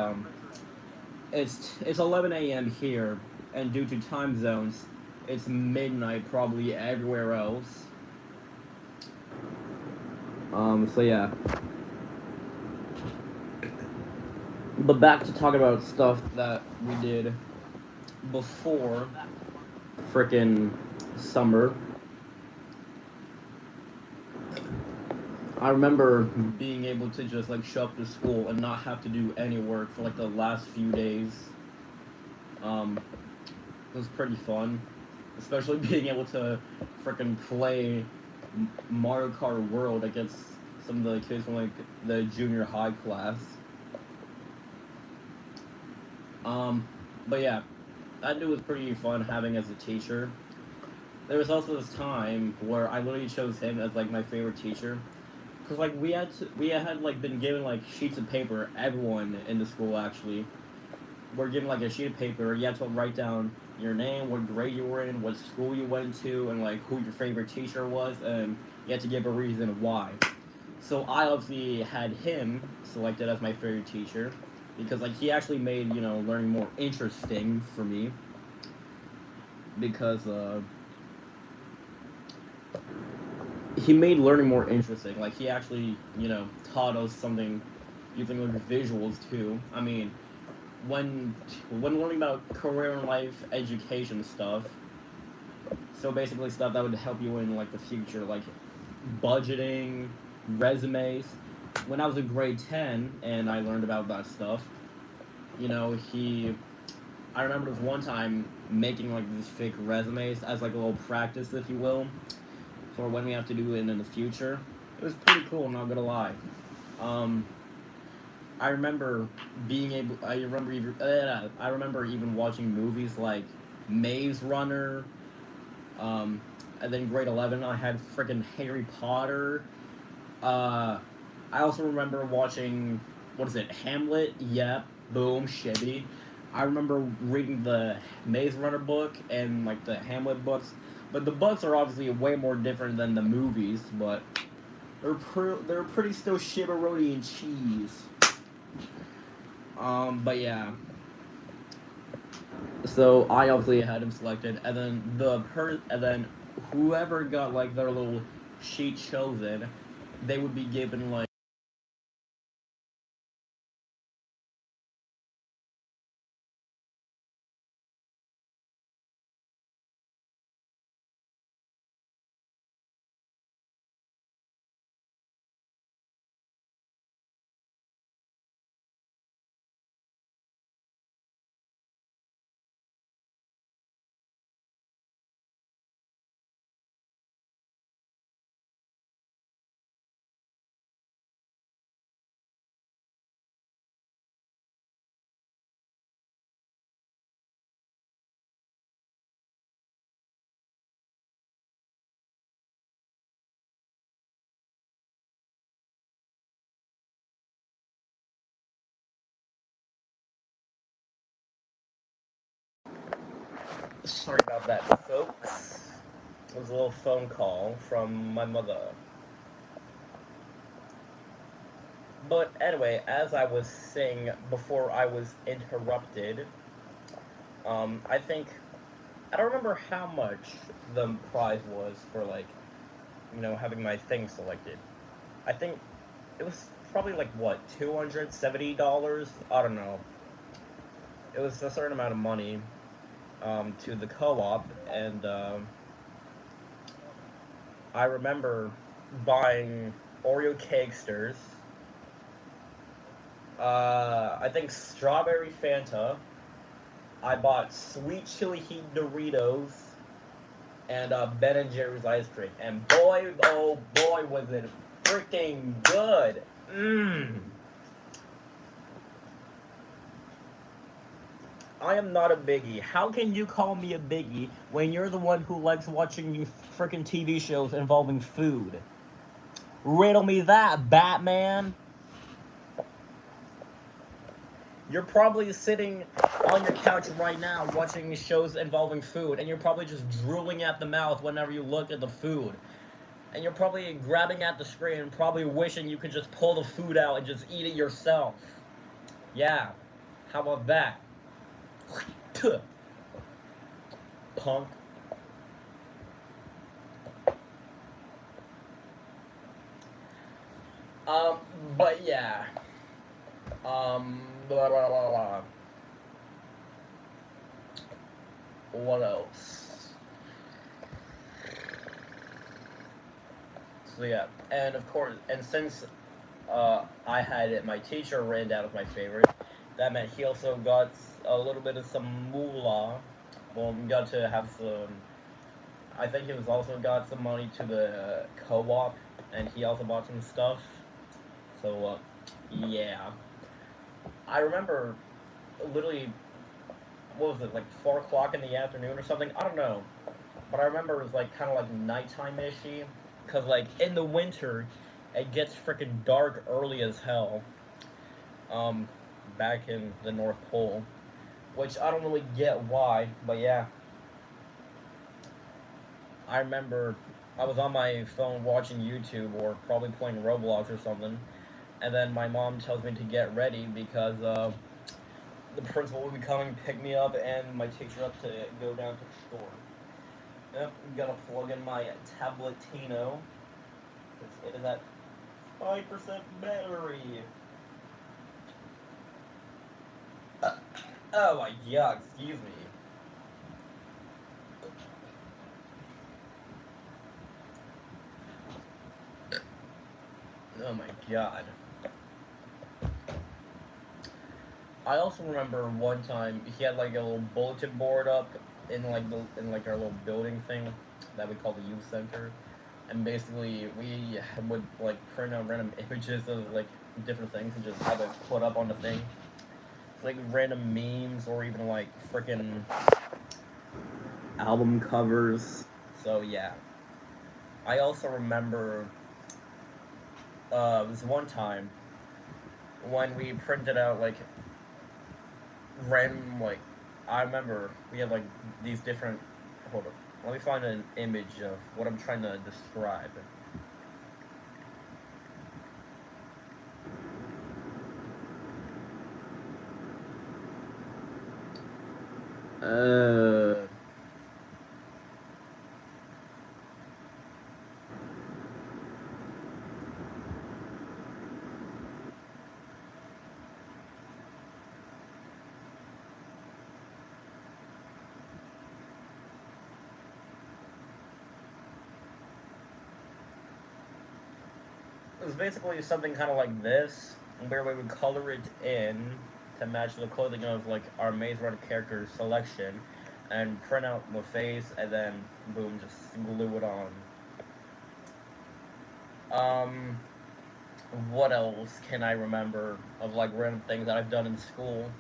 it's 11 a.m. here, and due to time zones, it's midnight probably everywhere else. So yeah. But back to talking about stuff that we did before frickin' summer. I remember being able to just like show up to school and not have to do any work for like the last few days. It was pretty fun, especially being able to frickin' play Mario Kart World against some of the kids from like the junior high class. But yeah, that dude was pretty fun having as a teacher. There was also this time where I literally chose him as like my favorite teacher, cause like we had like been given like sheets of paper. Everyone in the school actually were given like a sheet of paper. You had to write down your name, what grade you were in, what school you went to, and like who your favorite teacher was, and you had to give a reason why. So I obviously had him selected as my favorite teacher because like he actually made learning more interesting for me because he made learning more interesting. Like he actually taught us something using like visuals too. I mean, when learning about career and life education stuff, so basically stuff that would help you in like the future, like budgeting, resumes. When I was in grade 10 and I learned about that stuff, he I remember this one time making like these fake resumes as like a little practice, if you will, for when we have to do it in the future. It was pretty cool, not gonna lie. Um, I remember being able. I remember even watching movies like Maze Runner. Um, and then grade 11, I had freaking Harry Potter. Uh, I also remember watching, what is it, Hamlet? Yeah, boom, shibby. I remember reading the Maze Runner book and like the Hamlet books, but the books are obviously way more different than the movies. But they're pretty still shibberoni and cheese. But yeah. So I obviously had him selected, and then and then whoever got like their little sheet chosen, they would be given like. Sorry about that, folks. It was a little phone call from my mother. But anyway, as I was saying before I was interrupted, I think I don't remember how much the prize was for like, having my thing selected. I think it was probably like what, $270? I don't know. It was a certain amount of money to the co-op, and I remember buying Oreo Cakesters, I think strawberry Fanta. I bought sweet chili heat Doritos and Ben and Jerry's ice cream. And boy, oh boy, was it freaking good! Mmm. I am not a biggie. How can you call me a biggie when you're the one who likes watching you freaking TV shows involving food? Riddle me that, Batman. You're probably sitting on your couch right now watching shows involving food, and you're probably just drooling at the mouth whenever you look at the food. And you're probably grabbing at the screen, probably wishing you could just pull the food out and just eat it yourself. Yeah, how about that? Punk. Um, but yeah. Blah, blah, blah, blah. What else? So yeah, and of course, and since I had it, my teacher ran down as my favorite. That meant he also got a little bit of some moolah. Well, we got to have some. I think he was also got some money to the co-op, and he also bought some stuff. So yeah, I remember literally, what was it, like 4 o'clock in the afternoon or something? I don't know, but I remember it was like kind of like nighttime ishy, cause like in the winter, it gets freaking dark early as hell. Um, back in the North Pole, which I don't really get why, but yeah. I remember I was on my phone watching YouTube or probably playing Roblox or something, and then my mom tells me to get ready because the principal will be coming to pick me up and my teacher up to go down to the store. Yep, gotta plug in my Tabletino. It is at 5% battery. Oh my god, excuse me. Oh my god. I also remember one time he had like a little bulletin board up in like our little building thing that we call the youth center, and basically we would like print out random images of like different things and just have it put up on the thing, like random memes or even like freaking album covers. So yeah, I also remember this one time when we printed out like random like I remember we had like these different. Hold up, let me find an image of what I'm trying to describe. Uh, it was basically something kind of like this, where we would color it in to match the clothing of like our Maze Runner character selection, and print out the face, and then boom, just glue it on. Um, what else can I remember of like random things that I've done in school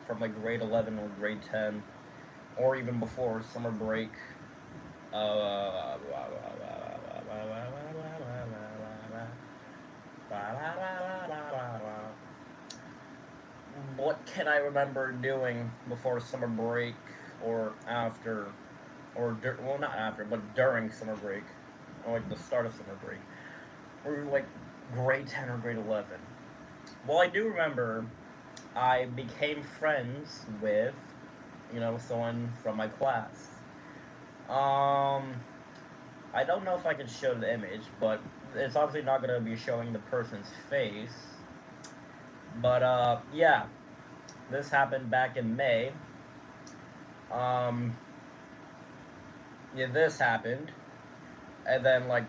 from like grade 11 or grade 10, or even before summer break? Uh, what can I remember doing before summer break or after, well, not after, but during summer break, or like the start of summer break, or like grade 10 or grade 11? Well, I do remember I became friends with, someone from my class. Um, I don't know if I can show the image, but it's obviously not going to be showing the person's face. But, yeah, this happened back in May. Um, yeah, this happened. And then, like,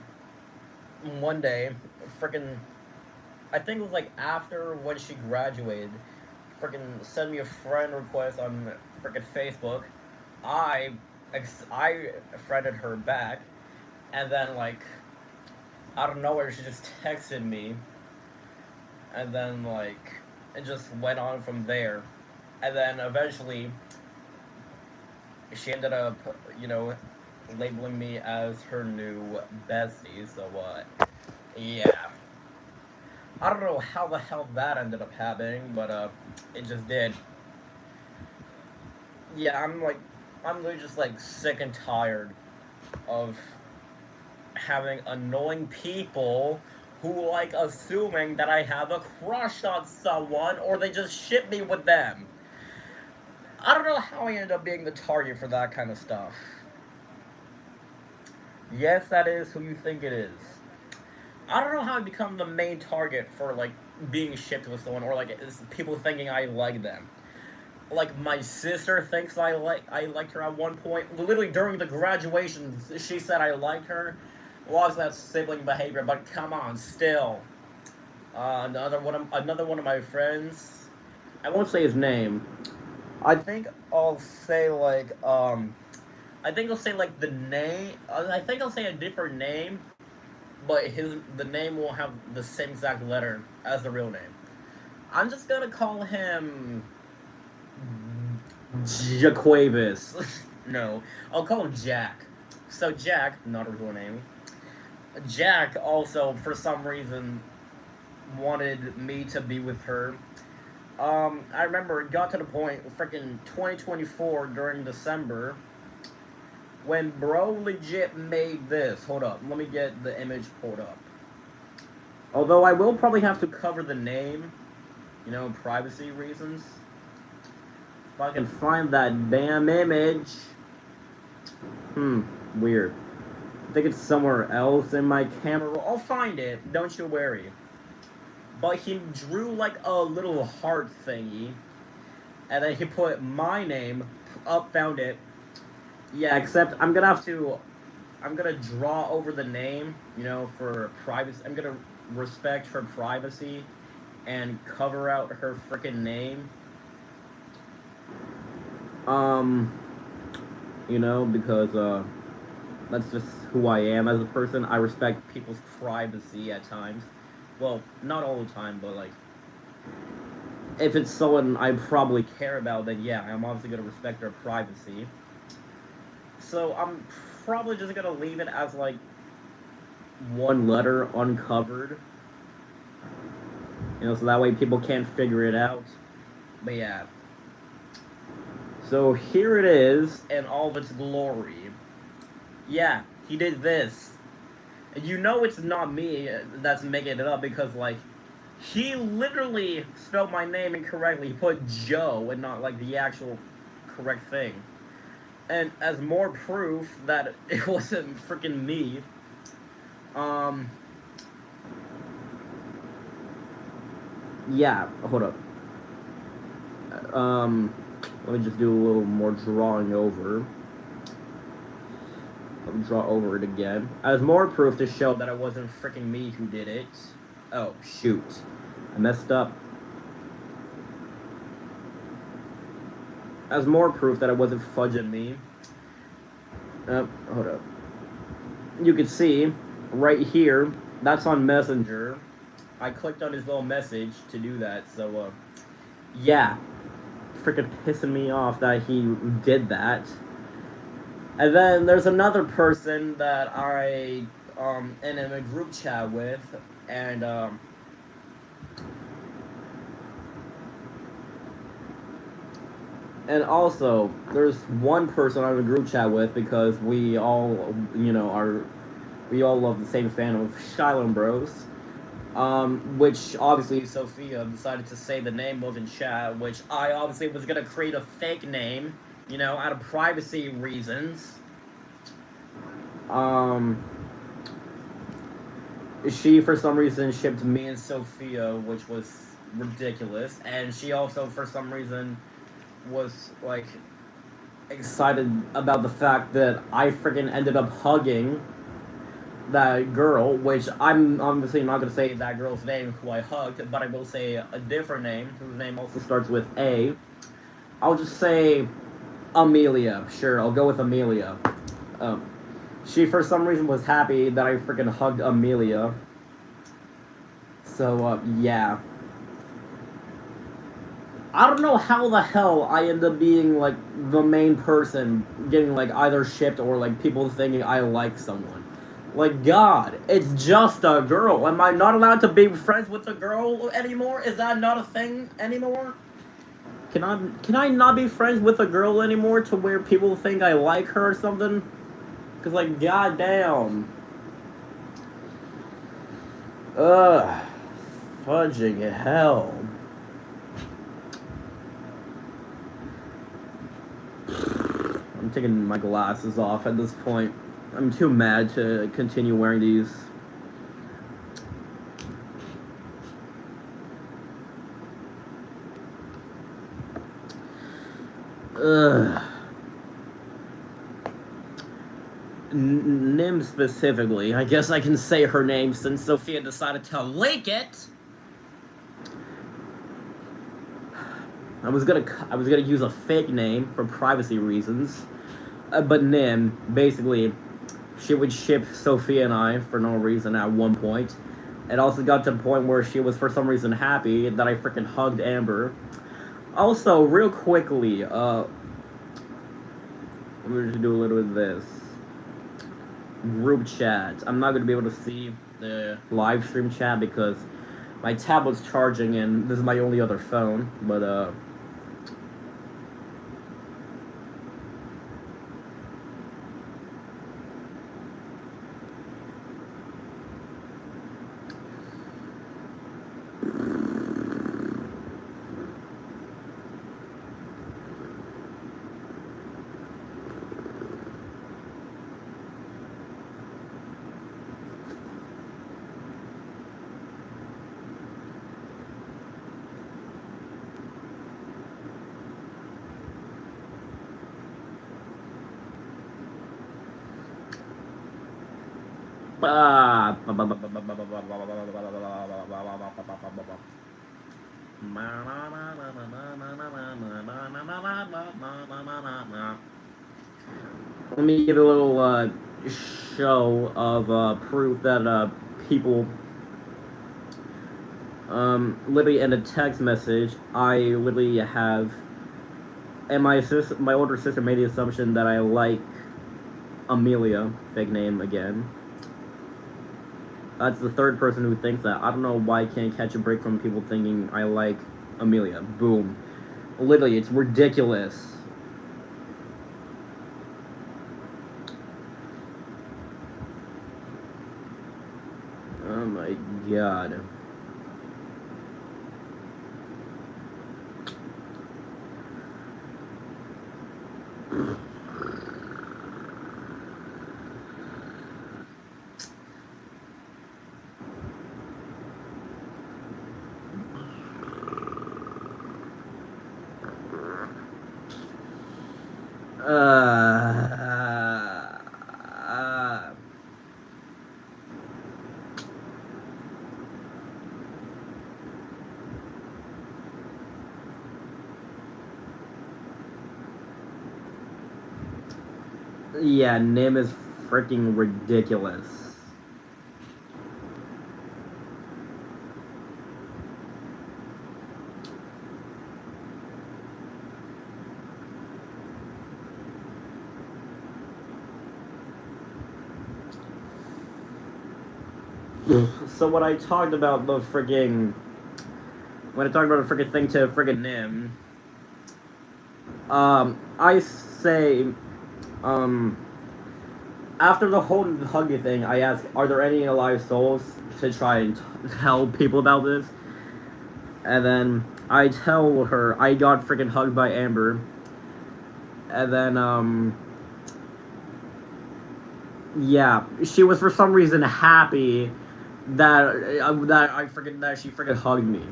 one day, freaking, I think it was, like, after when she graduated, freaking sent me a friend request on freaking Facebook. I, I friended her back. And then, like, out of nowhere, she just texted me. And then, like, it just went on from there. And then eventually, she ended up, you know, labeling me as her new bestie. So, yeah. I don't know how the hell that ended up happening, but, it just did. Yeah, I'm really just, like, sick and tired of having annoying people who like assuming that I have a crush on someone or they just ship me with them. I don't know how I ended up being the target for that kind of stuff. Yes, that is who you think it is. I don't know how I become the main target for like being shipped with someone or like it's people thinking I like them. Like my sister thinks I liked her at one point. Literally during the graduation, she said I liked her. Well, obviously that's sibling behavior, but come on, still. Another one of my friends. I won't say his name. I think I'll say I think I'll say like the name. I think I'll say a different name, but the name will have the same exact letter as the real name. I'm just gonna call him Jaquavis. No, I'll call him Jack. So Jack, not a real name. Jack also, for some reason, wanted me to be with her. I remember it got to the point, freaking 2024 during December, when bro legit made this. Hold up, let me get the image pulled up. Although I will probably have to cover the name, privacy reasons. If I can find that damn image. Weird. I think it's somewhere else in my camera. I'll find it, don't you worry. But he drew like a little heart thingy, and then he put my name up, found it. Yeah, except I'm gonna draw over the name, for privacy. I'm gonna respect her privacy and cover out her freaking name. Because that's just who I am as a person. I respect people's privacy at times. Well, not all the time, but like if it's someone I probably care about, then yeah, I'm obviously gonna respect their privacy. So I'm probably just gonna leave it as like one letter uncovered. So that way people can't figure it out. But yeah. So here it is in all of its glory. Yeah, he did this. It's not me that's making it up because, like, he literally spelled my name incorrectly. He put Joe and not, like, the actual correct thing. And as more proof that it wasn't freaking me, yeah, hold up. Let me just do a little more drawing over. Let me draw over it again. As more proof to show that it wasn't freaking me who did it. Oh, shoot. I messed up. As more proof that it wasn't fudging me. Hold up. You can see, right here, that's on Messenger. I clicked on his little message to do that, so, yeah. Freaking pissing me off that he did that. And then there's another person that I am in a group chat with, and also there's one person I'm in a group chat with because we all love the same fandom of Shylon Bros. Which obviously Sophia decided to say the name was in chat, which I obviously was gonna create a fake name, out of privacy reasons. She for some reason shipped me and Sophia, which was ridiculous, and she also for some reason was like excited about the fact that I freaking ended up hugging that girl, which I'm obviously not going to say that girl's name who I hugged, but I will say a different name whose name also starts with A. I'll just say Amelia. Sure, I'll go with Amelia. She for some reason was happy that I freaking hugged Amelia. So, yeah. I don't know how the hell I end up being, like, the main person getting, like, either shipped or, like, people thinking I like someone. Like, God, it's just a girl. Am I not allowed to be friends with a girl anymore? Is that not a thing anymore? Can I not be friends with a girl anymore to where people think I like her or something? Because, like, goddamn. Ugh. Fudging hell. I'm taking my glasses off at this point. I'm too mad to continue wearing these. Ugh. Nim specifically. I guess I can say her name since Sophia decided to leak it. I was gonna use a fake name for privacy reasons, but Nim basically, she would ship Sophia and I for no reason at one point. It also got to the point where she was for some reason happy that I freaking hugged Amber. Also, real quickly, we're gonna do a little bit of this. Group chat. I'm not gonna be able to see the live stream chat because my tablet's charging and this is my only other phone, but Let me give a little show of proof that people literally in a text message I literally have, and my older sister made the assumption that I like Amelia, fake name again. That's the third person who thinks that. I don't know why I can't catch a break from people thinking I like Amelia. Boom. Literally, it's ridiculous. Oh my god. Yeah, Nim is freaking ridiculous. So when I talked about the freaking, when I talked about the freaking thing to freaking Nim, I say, after the whole huggy thing, I asked, are there any alive souls to try and tell people about this? And then I tell her I got freaking hugged by Amber. And then, yeah, she was for some reason happy that she freaking hugged me.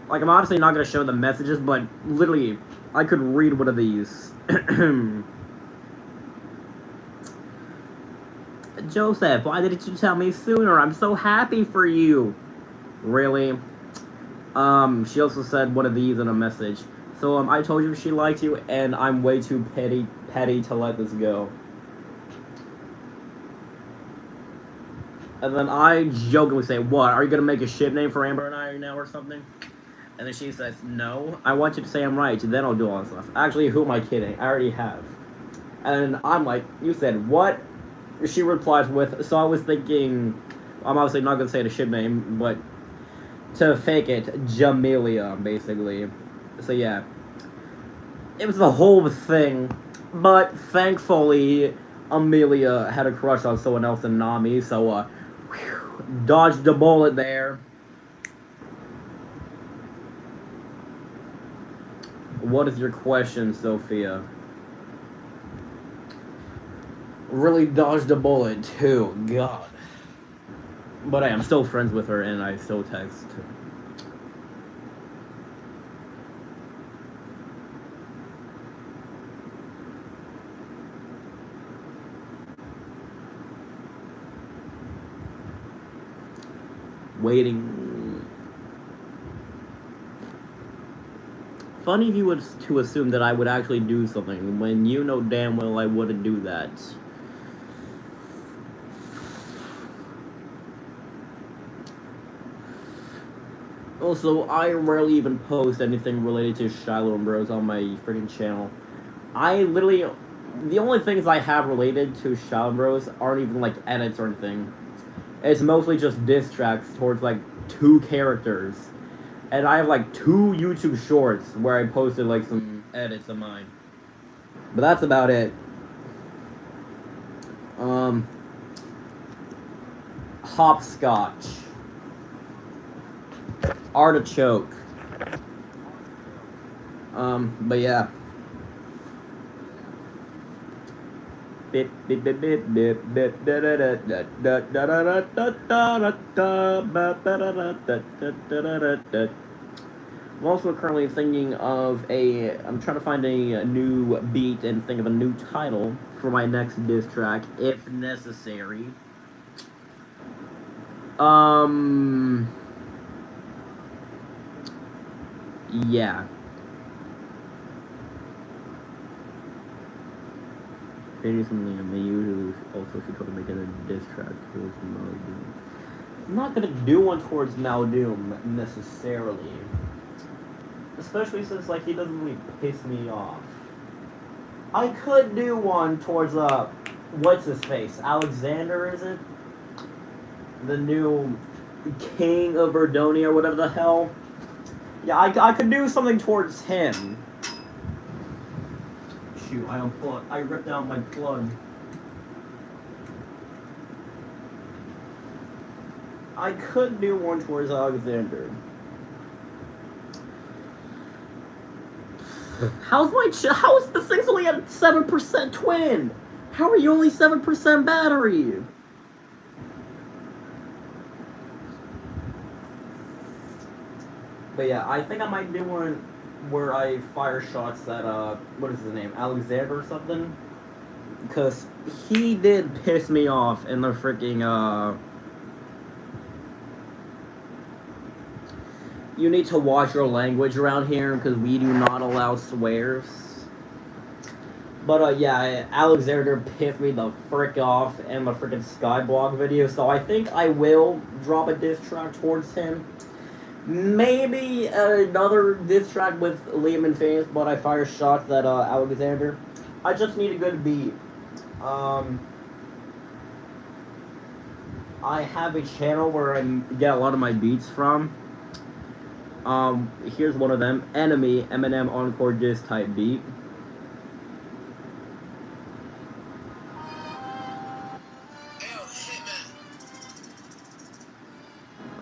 Like, I'm obviously not gonna show the messages, but literally, I could read one of these. Joseph, why didn't you tell me sooner? I'm so happy for you. Really? She also said one of these in a message. So, I told you she liked you, and I'm way too petty to let this go. And then I jokingly say, what, are you gonna make a ship name for Amber and I now or something? And then she says, no, I want you to say I'm right, then I'll do all this stuff. Actually, who am I kidding? I already have. And I'm like, you said what? She replies with, so I was thinking, I'm obviously not gonna say the ship name, but to fake it, Jamelia, basically. So yeah. It was the whole thing, but thankfully, Amelia had a crush on someone else than Nami, so, dodged a bullet there. What is your question, Sophia? Really dodged a bullet, too. God. But I am still friends with her, and I still text. Waiting. Funny if you was to assume that I would actually do something, when you know damn well I wouldn't do that. Also, I rarely even post anything related to Shiloh and Bros on my freaking channel. I literally, the only things I have related to Shiloh and Bros aren't even like edits or anything. It's mostly just diss tracks towards like 2 characters. And I have like 2 YouTube shorts where I posted like some edits of mine. But that's about it. Hopscotch. Artichoke. But yeah. I'm also currently thinking of I'm trying to find a new beat and think of a new title for my next diss track, if necessary. yeah. Previously, they usually also should try to make it a diss track towards Maldoom. I'm not gonna do one towards Maldoom necessarily, especially since like he doesn't really piss me off. I could do one towards what's his face? Alexander, is it? The new king of Verdonia or whatever the hell. Yeah, I could do something towards him. Shoot, I unplugged. I ripped out my plug. I could do one towards Alexander. How's this thing's only at 7% twin? How are you only 7% battery? But yeah, I think I might do one where I fire shots at what is his name? Alexander or something? Because he did piss me off in the freaking you need to watch your language around here because we do not allow swears. But yeah, Alexander pissed me the frick off in the freaking Skyblock video, so I think I will drop a diss track towards him. Maybe another diss track with Liam and Phoenix, but I fire shots at Alexander. I just need a good beat. I have a channel where I get a lot of my beats from. Here's one of them. Enemy, Eminem Encore diss type beat.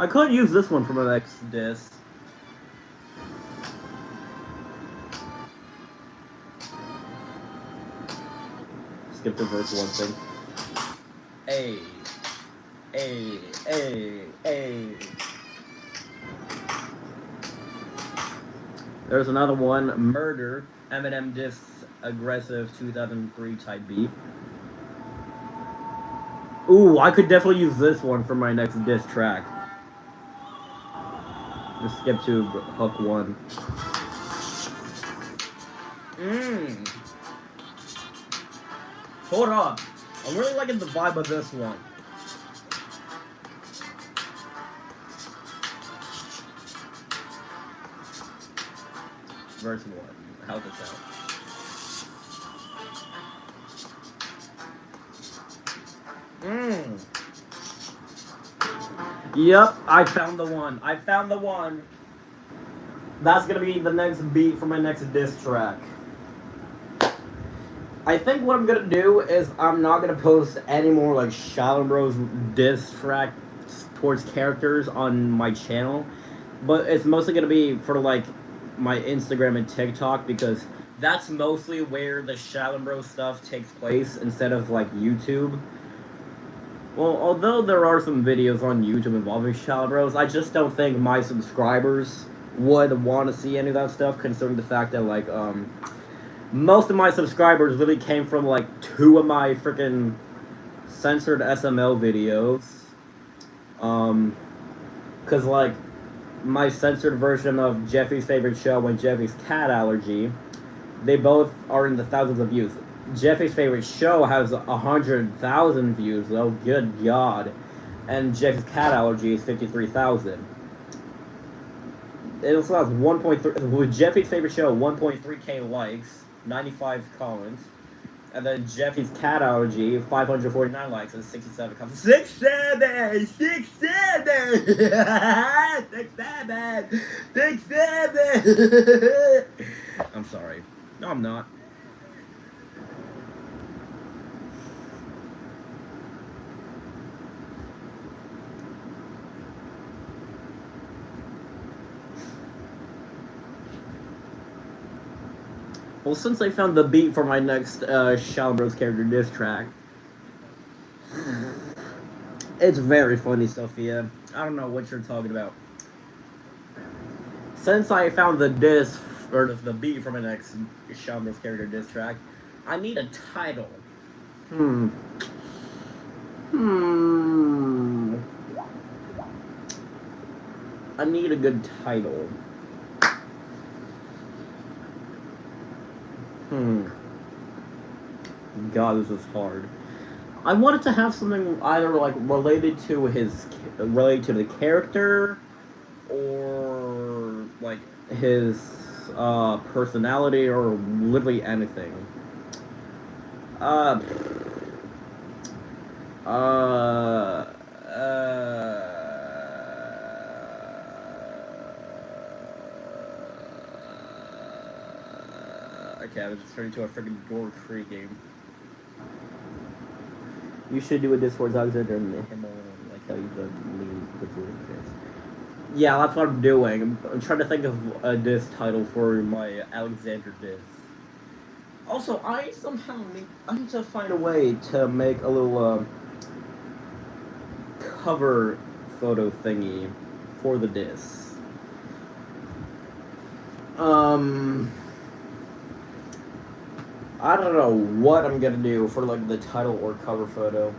I could use this one for my next diss. Skip the verse one thing. Ay. Ay. Ay. Ay. There's another one. Murder. Eminem diss aggressive 2003 type beat. Ooh, I could definitely use this one for my next diss track. Just skip to hook one. Hold up. I'm really liking the vibe of this one. Verse one. How's it sound? Yep, I found the one. I found the one. That's gonna be the next beat for my next diss track. I think what I'm gonna do is I'm not gonna post any more like Shallow diss tracks towards characters on my channel, but it's mostly gonna be for like my Instagram and TikTok because that's mostly where the Shallow stuff takes place instead of like YouTube. Well, although there are some videos on YouTube involving Shallow, I just don't think my subscribers would want to see any of that stuff, considering the fact that, like, most of my subscribers really came from, like, 2 of my freaking censored SML videos. Because, like, my censored version of Jeffy's favorite show and Jeffy's cat allergy, they both are in the thousands of views. Jeffy's favorite show has 100,000 views, though. Good God. And Jeffy's cat allergy is 53,000. It also has 1.3. With Jeffy's favorite show, 1.3k likes, 95 comments. And then Jeffy's cat allergy, 549 likes and 67 comments. 67! 67! 67! 67! I'm sorry. No, I'm not. Well, since I found the beat for my next Shallow character diss track, it's very funny, Sophia. I don't know what you're talking about. Since I found the diss, or the beat for my next Shallow character diss track, I need a title. I need a good title. God, this is hard. I wanted to have something either like related to the character, or like his personality, or literally anything. Uh, uh, okay, I was just turning into a freaking door creaking. You should do a Discord Alexander and him on like how you the lead with this. Yeah, that's what I'm doing. I'm trying to think of a disc title for my Alexander disc. Also, I need to find a way to make a little cover photo thingy for the disc. I don't know what I'm gonna do for like the title or cover photo,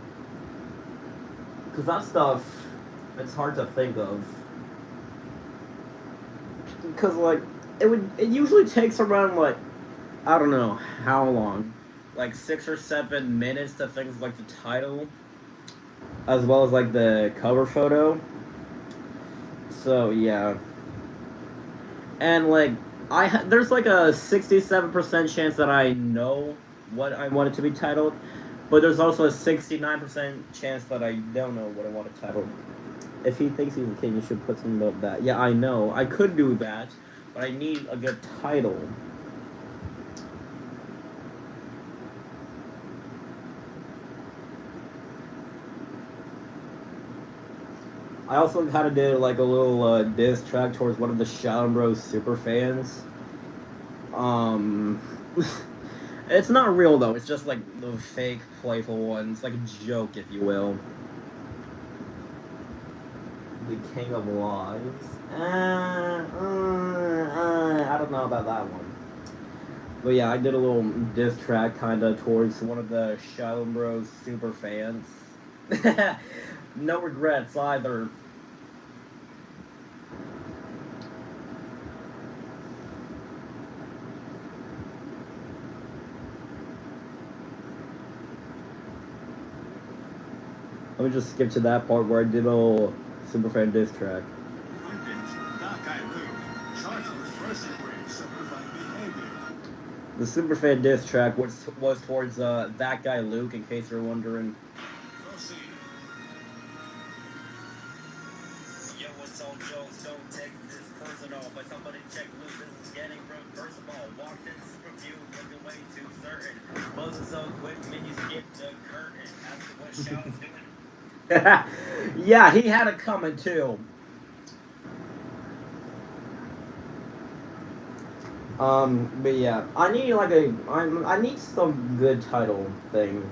because that stuff, it's hard to think of. Because like it usually takes around like, I don't know how long, like 6 or 7 minutes to think of like the title, as well as like the cover photo. So yeah, and like there's like a 67% chance that I know what I want it to be titled, but there's also a 69% chance that I don't know what I want it titled. If he thinks he's a king, you should put something about that. Yeah, I know. I could do that, but I need a good title. I also had to do like a little diss track towards one of the Shadow Bros super fans. It's not real though. It's just like the fake, playful one. It's like a joke, if you will. The King of Lies. I don't know about that one. But yeah, I did a little diss track kinda towards one of the Shadow Bros super fans. No regrets either. Let me just skip to that part where I did a little Superfan diss track. The Superfan diss track was towards that guy Luke, in case you're wondering. Yo, what's all jokes? Don't take this personal, but somebody check Luke. This is getting from first of all. Walked in this review, looking way too certain. Buzzing so quick, man, you skipped the curtain. Asking what Shao was doing. Yeah, he had it coming too. But yeah, I need like I need some good title thing.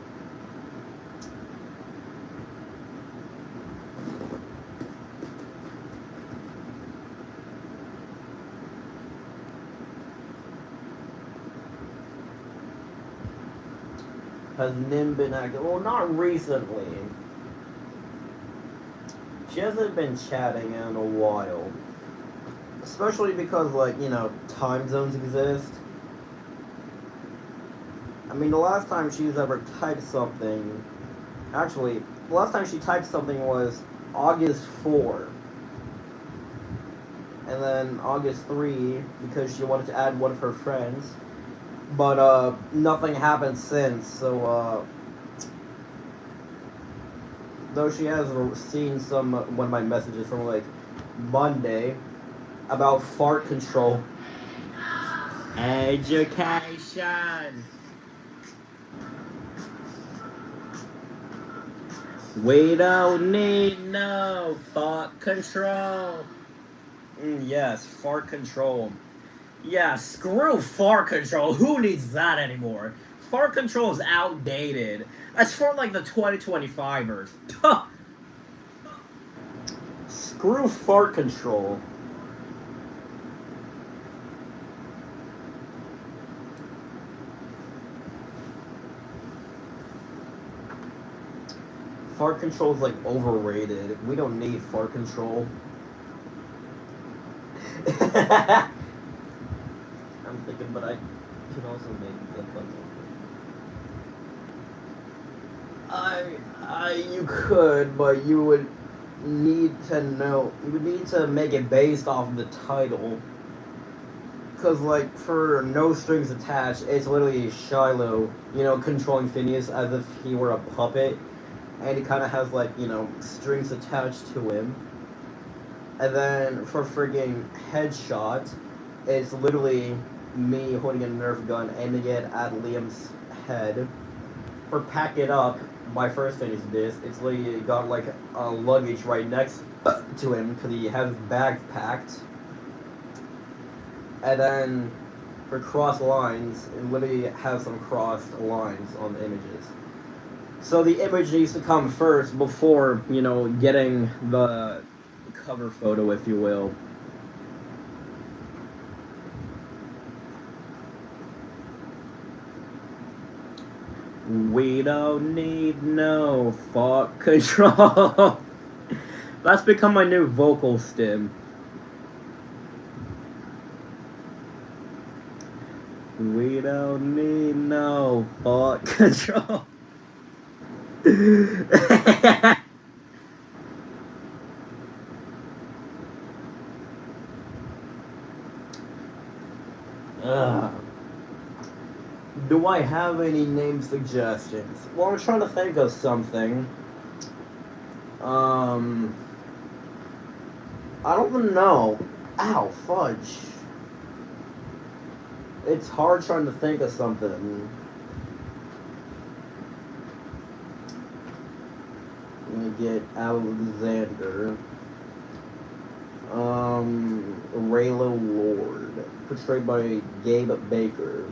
Has Nim been active? Well, not recently. She hasn't been chatting in a while. Especially because, like, you know, time zones exist. I mean, the last time she's ever typed something... Actually, the last time she typed something was August 4. And then August 3, because she wanted to add one of her friends. But, nothing happened since, so, though she has seen one of my messages from, like, Monday about fart control. Education. We don't need no fart control. Yes, fart control. Yeah, screw fart control. Who needs that anymore? Fart control is outdated. That's for like the 2025ers. Screw fart control. Fart control is like overrated. We don't need fart control. I'm thinking, but I could also make the thumbnail. You could, but you would need to know. You would need to make it based off of the title. Cause like for No Strings Attached, it's literally Shiloh, controlling Phineas as if he were a puppet, and he kind of has like strings attached to him. And then for friggin' Headshot, it's literally me holding a Nerf gun, aiming it at Liam's head. For Pack It Up, my first Phineas disc, it's literally got like a luggage right next to him because he has bags packed. And then for Cross Lines, it literally has some crossed lines on the images. So the image needs to come first before, getting the cover photo, if you will. We don't need no thought control. That's become my new vocal stim. We don't need no thought control. Do I have any name suggestions? Well, I'm trying to think of something. I don't even know. Ow, fudge. It's hard trying to think of something. Let me get Alexander. Raylo Lord, portrayed by Gabe Baker.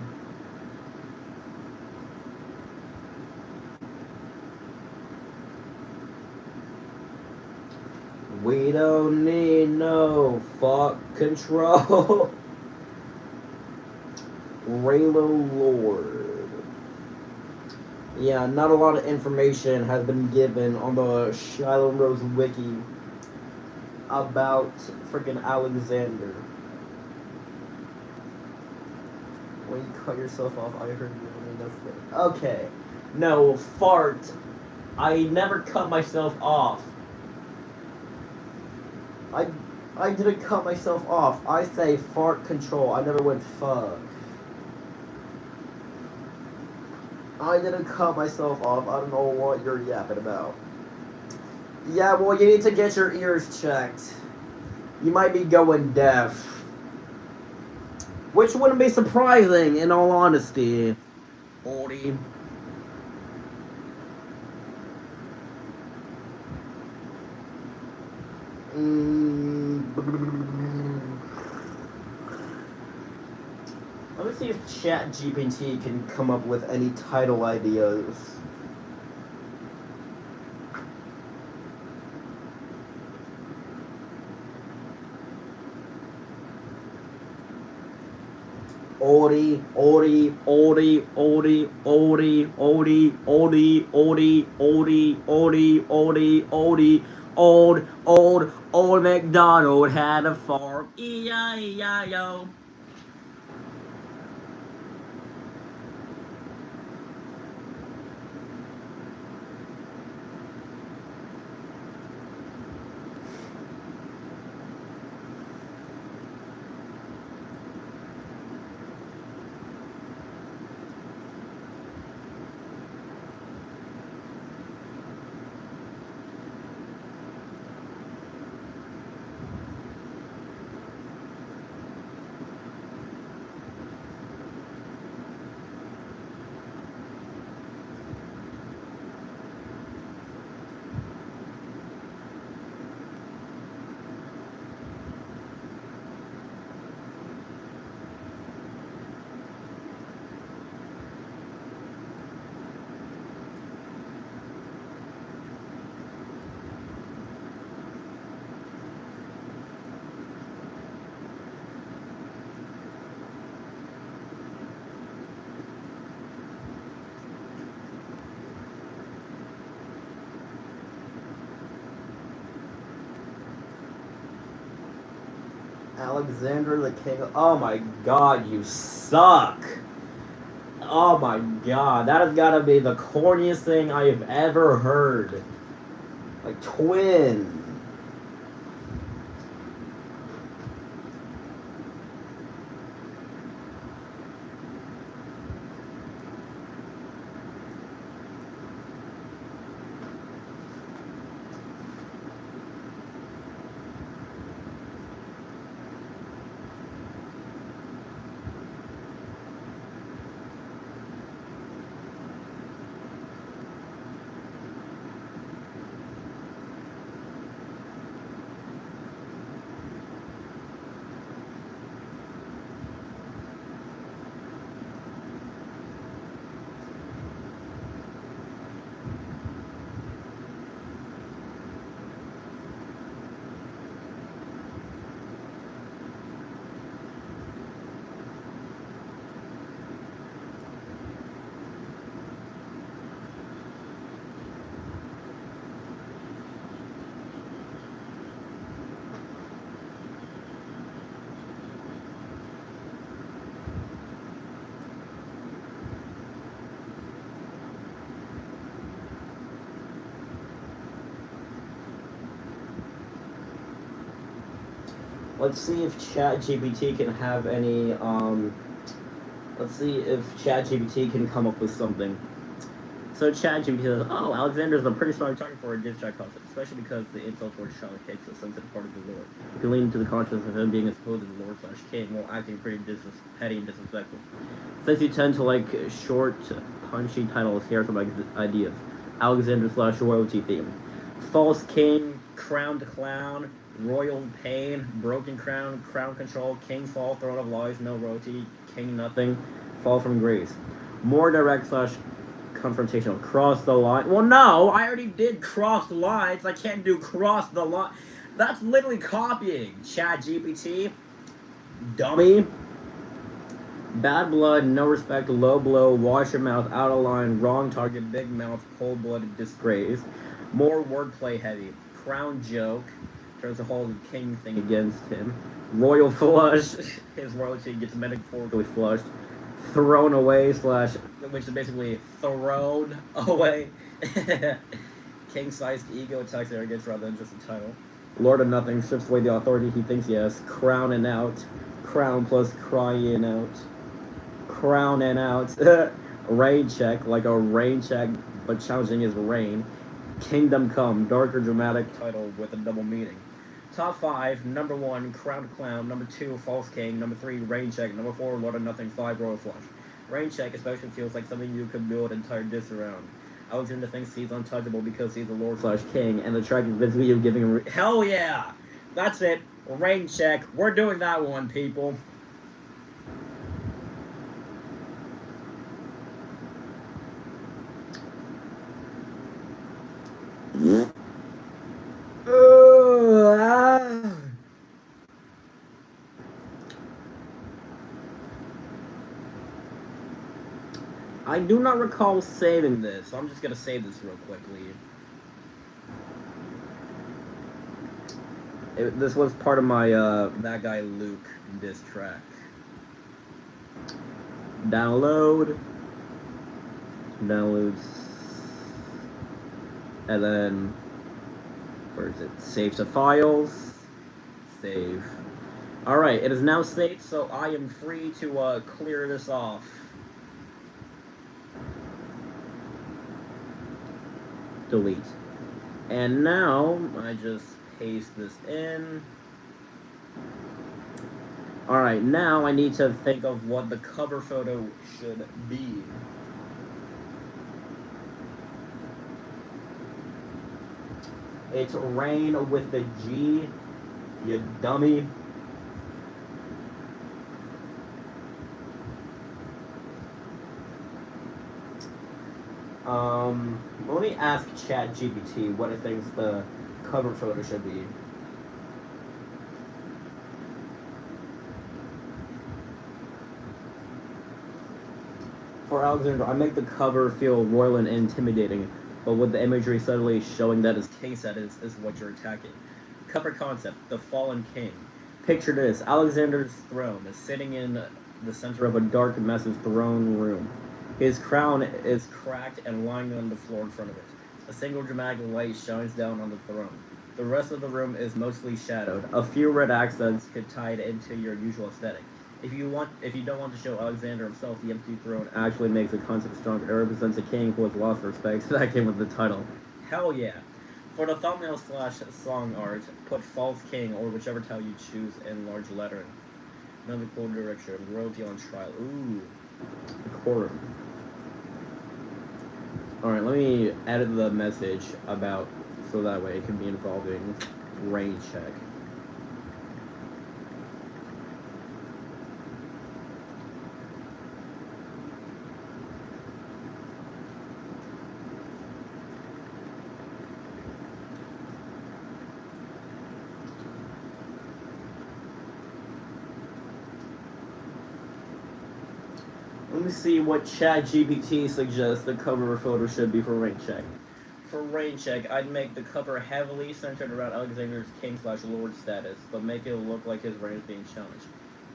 We don't need no thought control. Raylo Lord. Yeah, not a lot of information has been given on the Shiloh Rose Wiki about freaking Alexander. When you cut yourself off, I heard you. Okay. No, fart. I never cut myself off. I didn't cut myself off. I say fart control. I never went fuck. I didn't cut myself off. I don't know what you're yapping about. Yeah, well, you need to get your ears checked. You might be going deaf. Which wouldn't be surprising, in all honesty. 40. Let me see if ChatGPT can come up with any title ideas. Ori, Ori, Ori, Ori, Ori, Ori, Ori, Ori, Ori, Ori, Ori, Ori, old MacDonald had a farm. E-I-E-I-O. Alexander the King. Oh my god, you suck. Oh my god, that has gotta be the corniest thing I have ever heard. Like, twin. Let's see if ChatGPT can have any, let's see if ChatGPT can come up with something. So ChatGPT says, oh, Alexander's a pretty strong target for a diss track concept, especially because the insult towards Charlotte takes a sensitive part of the lore. You can lean into the consciousness of him being a supposed lord/king while acting pretty petty and disrespectful. Since you tend to like short, punchy titles, here are some ideas. Alexander/royalty theme. False king, crowned clown, royal pain, broken crown, crown control, king fall, throne of lies, no royalty, king nothing, fall from grace. More direct/confrontational. Cross the line. Well, no, I already did cross the lines. I can't do cross the line. That's literally copying ChatGPT. Dummy. Bad blood, no respect, low blow, wash your mouth, out of line, wrong target, big mouth, cold blooded disgrace. More wordplay heavy. Crown joke. Turns the whole king thing against him. Royal flush. His royalty gets metaphorically flushed. Thrown away / which is basically thrown away. King-sized ego attacks arrogance rather than just a title. Lord of Nothing strips away the authority he thinks he has. Crown and out. Crown plus crying out. Crown and out. Rain check, like a rain check, but challenging his reign. Kingdom Come, darker dramatic title with a double meaning. Top 5, number 1, Crowned Clown, number 2, False King, number 3, Rain Check, number 4, Lord of Nothing, 5, Royal Flush. Rain Check especially feels like something you could build an entire diss around. Alexander thinks he's untouchable because he's a Lord/King, and the track is this video giving him... Hell yeah! That's it. Rain Check. We're doing that one, people. I do not recall saving this, so I'm just gonna save this real quickly. This was part of my That Guy Luke diss track. Downloads, and then where is it? Save to files, save. All right, it is now saved, so I am free to clear this off. Delete. And now I just paste this in. Alright, now I need to think of what the cover photo should be. It's Rain with the G, you dummy. Let me ask ChatGPT what it thinks the cover photo should be. For Alexander, I make the cover feel royal and intimidating, but with the imagery subtly showing that his king status is what you're attacking. Cover concept, the fallen king. Picture this, Alexander's throne is sitting in the center of a dark, massive throne room. His crown is cracked and lying on the floor in front of it. A single dramatic light shines down on the throne. The rest of the room is mostly shadowed. A few red accents could tie it into your usual aesthetic. If you don't want to show Alexander himself, the empty throne actually makes the concept stronger. It represents a king who has lost respect. That came with the title. Hell yeah. For the thumbnail / song art, put False King or whichever title you choose in large lettering. Another cool direction. Royalty on trial. Ooh. A quarter. Alright, let me edit the message about so that way it can be involving rain check. Let me see what ChatGPT suggests the cover photo should be for rain check. For rain check, I'd make the cover heavily centered around Alexander's king / lord status, but make it look like his reign is being challenged.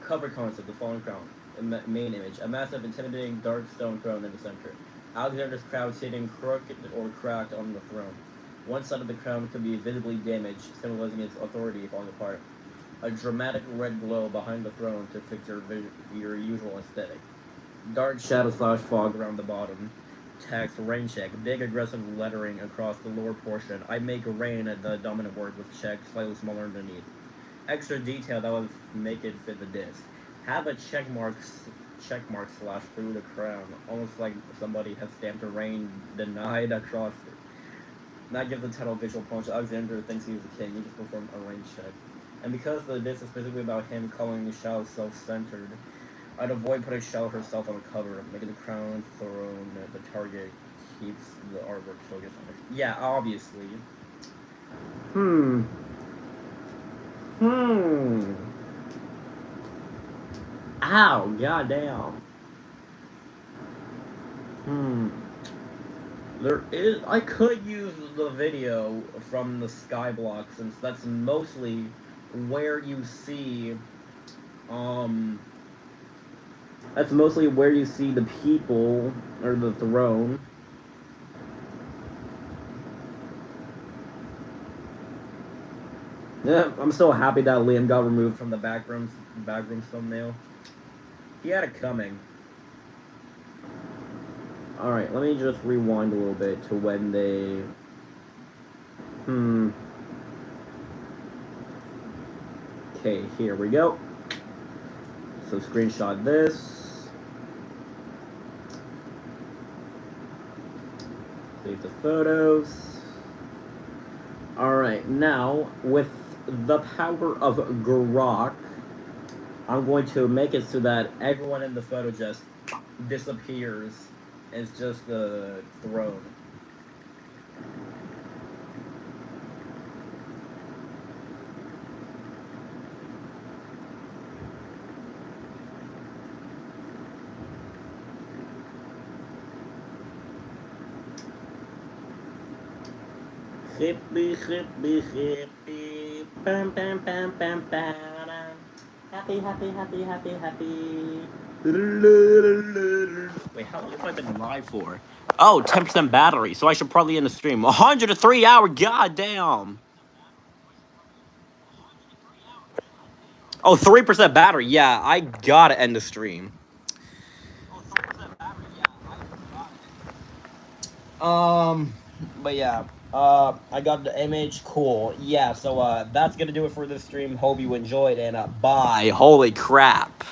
Cover concept: the fallen crown. Main image: a massive, intimidating, dark stone throne in the center. Alexander's crown sitting crooked or cracked on the throne. One side of the crown could be visibly damaged, symbolizing its authority falling apart. A dramatic red glow behind the throne to fix your usual aesthetic. Dark shadow / fog around the bottom. Text: rain check. Big aggressive lettering across the lower portion. I make rain the dominant word with check slightly smaller underneath. Extra detail that would make it fit the disc. Have a check mark / through the crown, almost like somebody has stamped a rain denied across it. That gives the title visual punch. Alexander thinks he's the king. He just performed a rain check. And because the disc is specifically about him calling the shadow self-centered, I'd avoid putting Shell herself on the cover, making the crown throne the target keeps the artwork focused on it. Yeah, obviously. Ow, goddamn. I could use the video from the Skyblock since that's mostly where you see, that's mostly where you see the people, or the throne. Yeah, I'm so happy that Liam got removed from the backrooms thumbnail. He had it coming. Alright, let me just rewind a little bit to when they... Okay, here we go. So screenshot this. Save the photos. Alright, now, with the power of Grok, I'm going to make it so that everyone in the photo just disappears. It's just the throne. Hippie, hippie, hippie, bam, bam, bam, bam, bam, happy, happy, happy, happy, happy. Wait, how long have I been live for? Oh, 10% battery, so I should probably end the stream. 103 hour, goddamn. Oh, 3% battery, yeah, I gotta end the stream. But yeah, I got the image, cool. Yeah, so, that's gonna do it for this stream. Hope you enjoyed, and, bye. Holy crap.